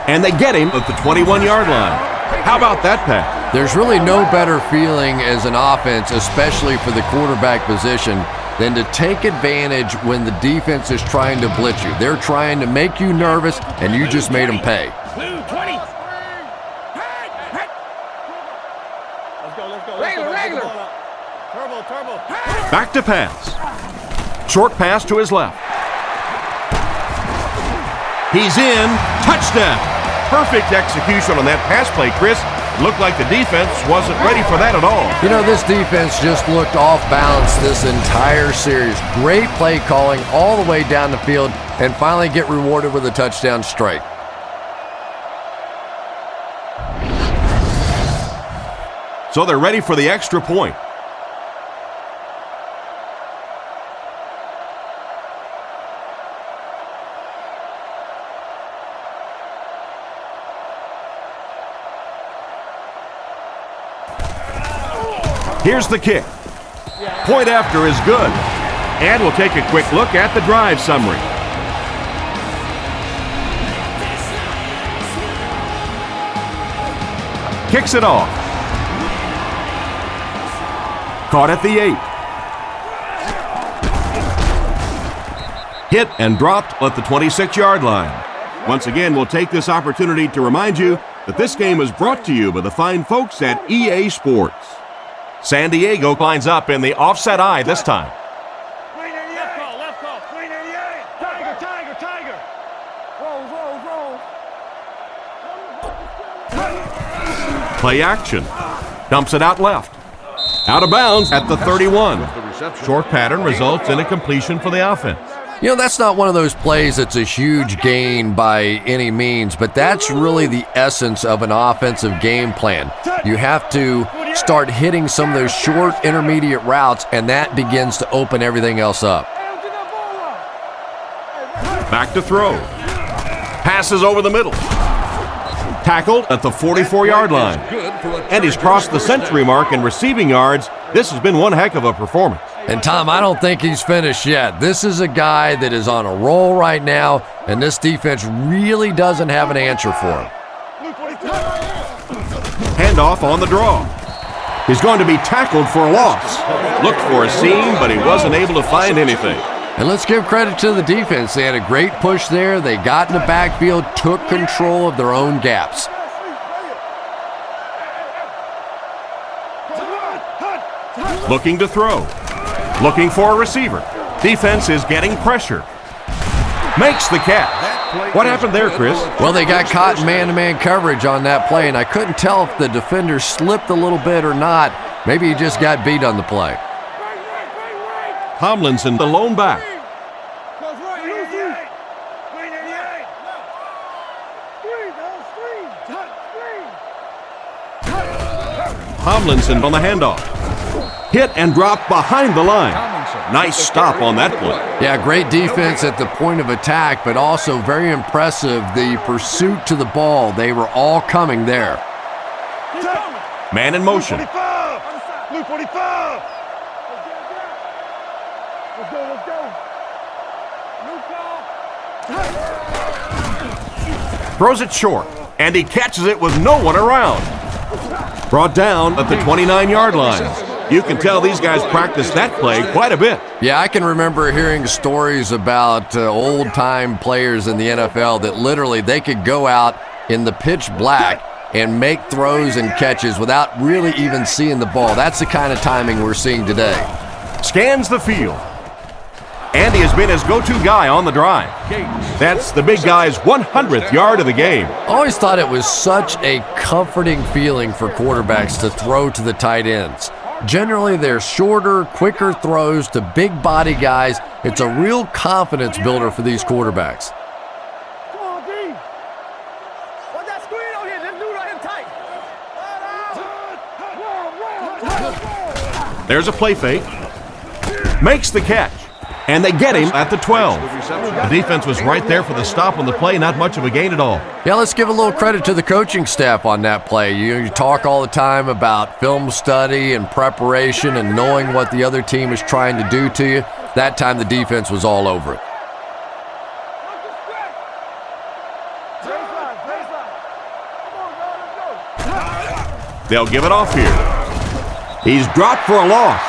And they get him at the 21-yard line. How about that pass? There's really no better feeling as an offense, especially for the quarterback position, than to take advantage when the defense is trying to blitz you. They're trying to make you nervous, and you just made them pay. Blue 20. Let's go. Regular. Turbo. Back to pass. Short pass to his left. He's in. Touchdown. Perfect execution on that pass play, Chris. It looked like the defense wasn't ready for that at all. You know, this defense just looked off balance this entire series. Great play calling all the way down the field, and finally get rewarded with a touchdown straight. So they're ready for the extra point. Here's the kick. Point after is good. And we'll take a quick look at the drive summary. Kicks it off. Caught at the 8. Hit and dropped at the 26-yard line. Once again, we'll take this opportunity to remind you that this game is brought to you by the fine folks at EA Sports. San Diego lines up in the offset eye this time. Left call. 388. Tiger. Rolls. Play action. Dumps it out left. Out of bounds at the 31. Short pattern results in a completion for the offense. You know, that's not one of those plays that's a huge gain by any means, but that's really the essence of an offensive game plan. You have to start hitting some of those short intermediate routes, and that begins to open everything else up. Back to throw. Passes over the middle. Tackled at the 44-yard line. And he's crossed the century mark in receiving yards. This has been one heck of a performance. And Tom, I don't think he's finished yet. This is a guy that is on a roll right now, and this defense really doesn't have an answer for him. Handoff on the draw. He's going to be tackled for a loss. Looked for a seam, but he wasn't able to find anything. And let's give credit to the defense. They had a great push there. They got in the backfield, took control of their own gaps. Looking to throw. Looking for a receiver. Defense is getting pressure. Makes the catch. What happened there, Chris? Well, they got caught in man-to-man coverage on that play, and I couldn't tell if the defender slipped a little bit or not. Maybe he just got beat on the play. Tomlinson, the lone back. Tomlinson on the handoff. Hit and drop behind the line. Nice stop on that play. Yeah, great defense at the point of attack, but also very impressive the pursuit to the ball. They were all coming there. Man in motion. Blue 45. Let's go. Throws it short, and he catches it with no one around. Brought down at the 29-yard line. You can tell these guys practice that play quite a bit. Yeah, I can remember hearing stories about old-time players in the NFL that literally they could go out in the pitch black and make throws and catches without really even seeing the ball. That's the kind of timing we're seeing today. Scans the field. And he has been his go-to guy on the drive. That's the big guy's 100th yard of the game. I always thought it was such a comforting feeling for quarterbacks to throw to the tight ends. Generally, they're shorter, quicker throws to big body guys. It's a real confidence builder for these quarterbacks. Come on, D. What's that screen on here? This dude right here tight. There's a play fake. Makes the catch. And they get him at the 12. The defense was right there for the stop on the play, not much of a gain at all. Yeah, let's give a little credit to the coaching staff on that play. You talk all the time about film study and preparation and knowing what the other team is trying to do to you. That time the defense was all over it. They'll give it off here. He's dropped for a loss.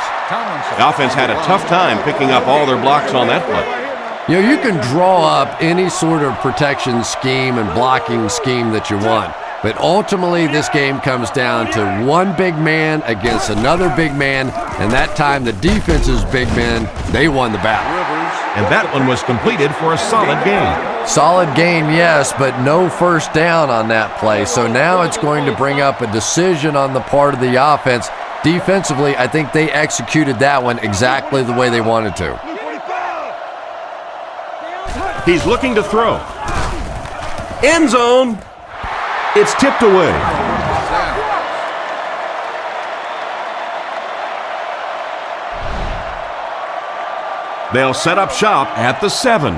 The offense had a tough time picking up all their blocks on that play. You know, you can draw up any sort of protection scheme and blocking scheme that you want, but ultimately this game comes down to one big man against another big man, and that time the defense's big men, they won the battle. And that one was completed for a solid gain. Solid gain, yes, but no first down on that play. So now it's going to bring up a decision on the part of the offense. Defensively, I think they executed that one exactly the way they wanted to. He's looking to throw. End zone. It's tipped away. They'll set up shop at the 7.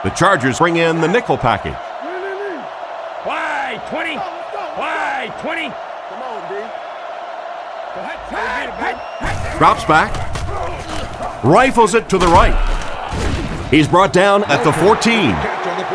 The Chargers bring in the nickel package. Wide 20. Wide 20. Come on, D. Drops back. Rifles it to the right. He's brought down at the 14.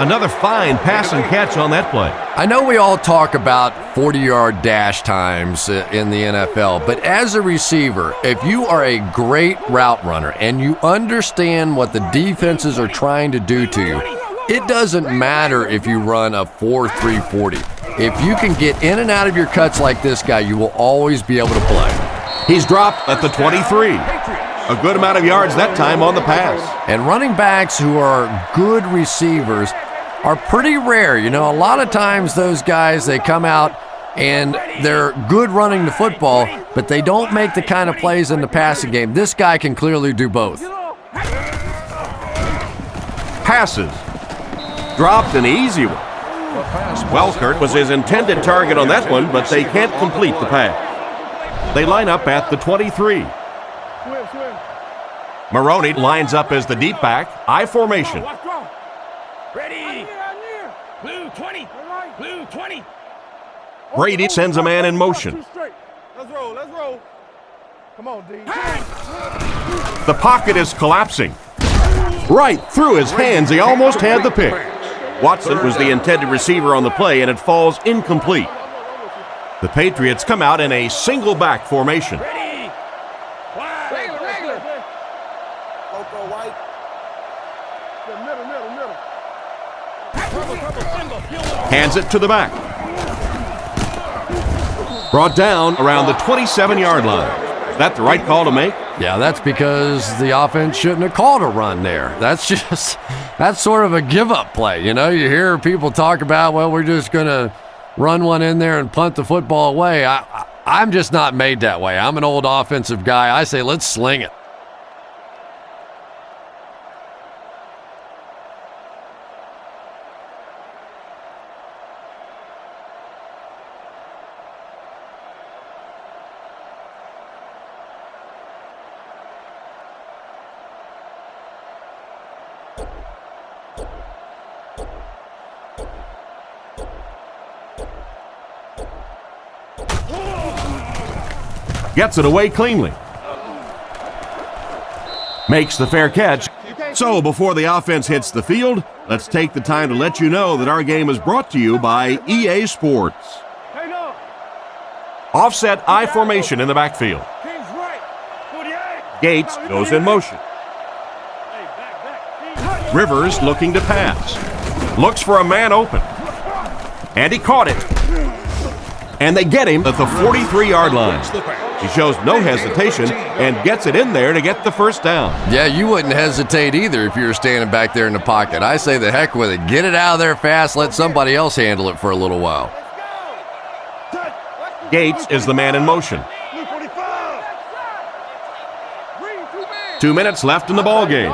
Another fine pass and catch on that play. I know we all talk about 40-yard dash times in the NFL, but as a receiver, if you are a great route runner and you understand what the defenses are trying to do to you, it doesn't matter if you run a 4.3 40. If you can get in and out of your cuts like this guy, you will always be able to play. He's dropped at the 23. A good amount of yards that time on the pass. And running backs who are good receivers are pretty rare. You know, a lot of times those guys, they come out and they're good running the football, but they don't make the kind of plays in the passing game. This guy can clearly do both. Passes. Dropped an easy one. Welkert was his intended target on that one, but they can't complete the pass. They line up at the 23. Maroney lines up as the deep back, I formation. Ready. Blue 20. Blue 20. Brady sends a man in motion. Let's roll. Let's roll. Come on, D. The pocket is collapsing. Right through his hands, he almost had the pick. Watson was the intended receiver on the play, and it falls incomplete. The Patriots come out in a single back formation. Ready. Regular. Loco White. Middle. Hands it to the back. Brought down around the 27-yard line. Is that the right call to make? Yeah, that's because the offense shouldn't have called a run there. That's sort of a give-up play. You know, you hear people talk about, well, we're just going to run one in there and punt the football away. I'm just not made that way. I'm an old offensive guy. I say, let's sling it. Gets it away cleanly. Makes the fair catch. So before the offense hits the field, let's take the time to let you know that our game is brought to you by EA Sports. Offset I formation in the backfield. Gates goes in motion. Rivers looking to pass. Looks for a man open. And he caught it. And they get him at the 43-yard line. He shows no hesitation and gets it in there to get the first down. Yeah, you wouldn't hesitate either if you were standing back there in the pocket. I say the heck with it. Get it out of there fast. Let somebody else handle it for a little while. Gates is the man in motion. 2 minutes left in the ball game.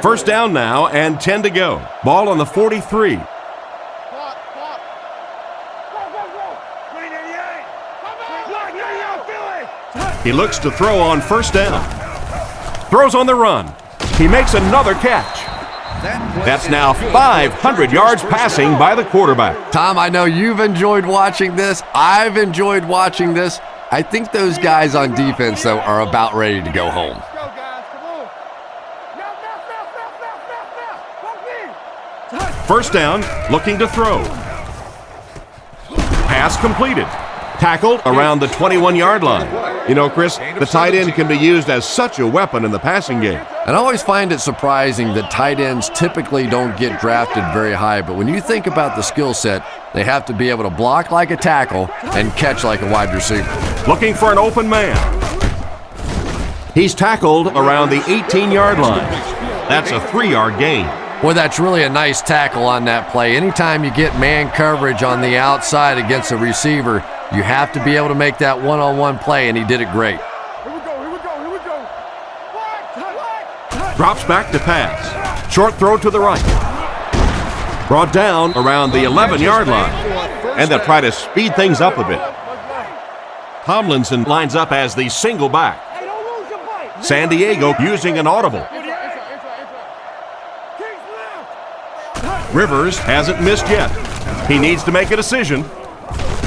First down now and 10 to go. Ball on the 43. He looks to throw on first down. Throws on the run. He makes another catch. That's now 500 yards passing by the quarterback. Tom, I know you've enjoyed watching this. I've enjoyed watching this. I think those guys on defense, though, are about ready to go home. First down, looking to throw. Pass completed. Tackled around the 21-yard line. You know, Chris, the tight end can be used as such a weapon in the passing game. And I always find it surprising that tight ends typically don't get drafted very high, but when you think about the skill set, they have to be able to block like a tackle and catch like a wide receiver. Looking for an open man. He's tackled around the 18-yard line. That's a 3-yard gain. Boy, that's really a nice tackle on that play. Anytime you get man coverage on the outside against a receiver, you have to be able to make that one-on-one play, and he did it great. Here we go. Drops back to pass. Short throw to the right. Brought down around the 11-yard line. And they'll try to speed things up a bit. Tomlinson lines up as the single back. Hey, don't lose your bite. San Diego using an audible. Rivers hasn't missed yet. He needs to make a decision.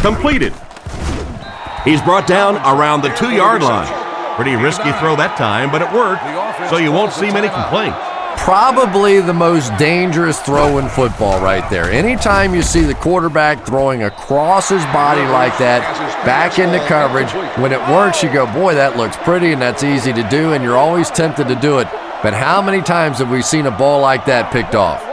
Completed. He's brought down around the 2-yard line. Pretty risky throw that time, but it worked, so you won't see many complaints. Probably the most dangerous throw in football right there. Anytime you see the quarterback throwing across his body like that, back into coverage, when it works, you go, boy, that looks pretty and that's easy to do, and you're always tempted to do it. But how many times have we seen a ball like that picked off?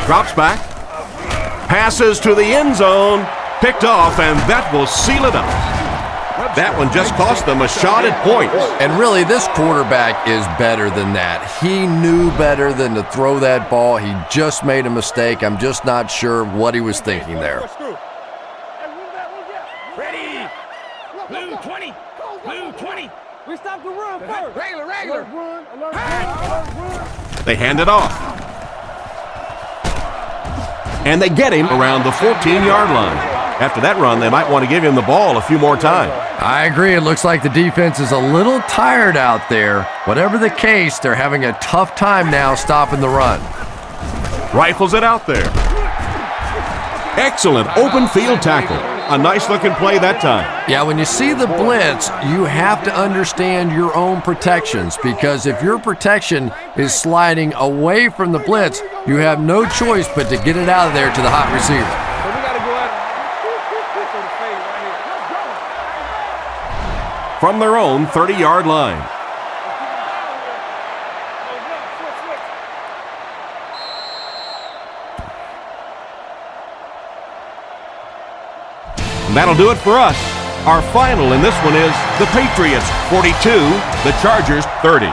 Drops back. Passes to the end zone. Picked off, and that will seal it up. That one just cost them a shot at points. And really, this quarterback is better than that. He knew better than to throw that ball. He just made a mistake. I'm just not sure what he was thinking there. Ready. Blue 20. Blue 20. We stop the run first. Regular. They hand it off. And they get him around the 14-yard line. After that run, they might want to give him the ball a few more times. I agree. It looks like the defense is a little tired out there. Whatever the case, they're having a tough time now stopping the run. Rifles it out there. Excellent open field tackle. A nice-looking play that time. Yeah, when you see the blitz, you have to understand your own protections, because if your protection is sliding away from the blitz, you have no choice but to get it out of there to the hot receiver. From their own 30-yard line. And that'll do it for us. Our final in this one is the Patriots 42, the Chargers 30.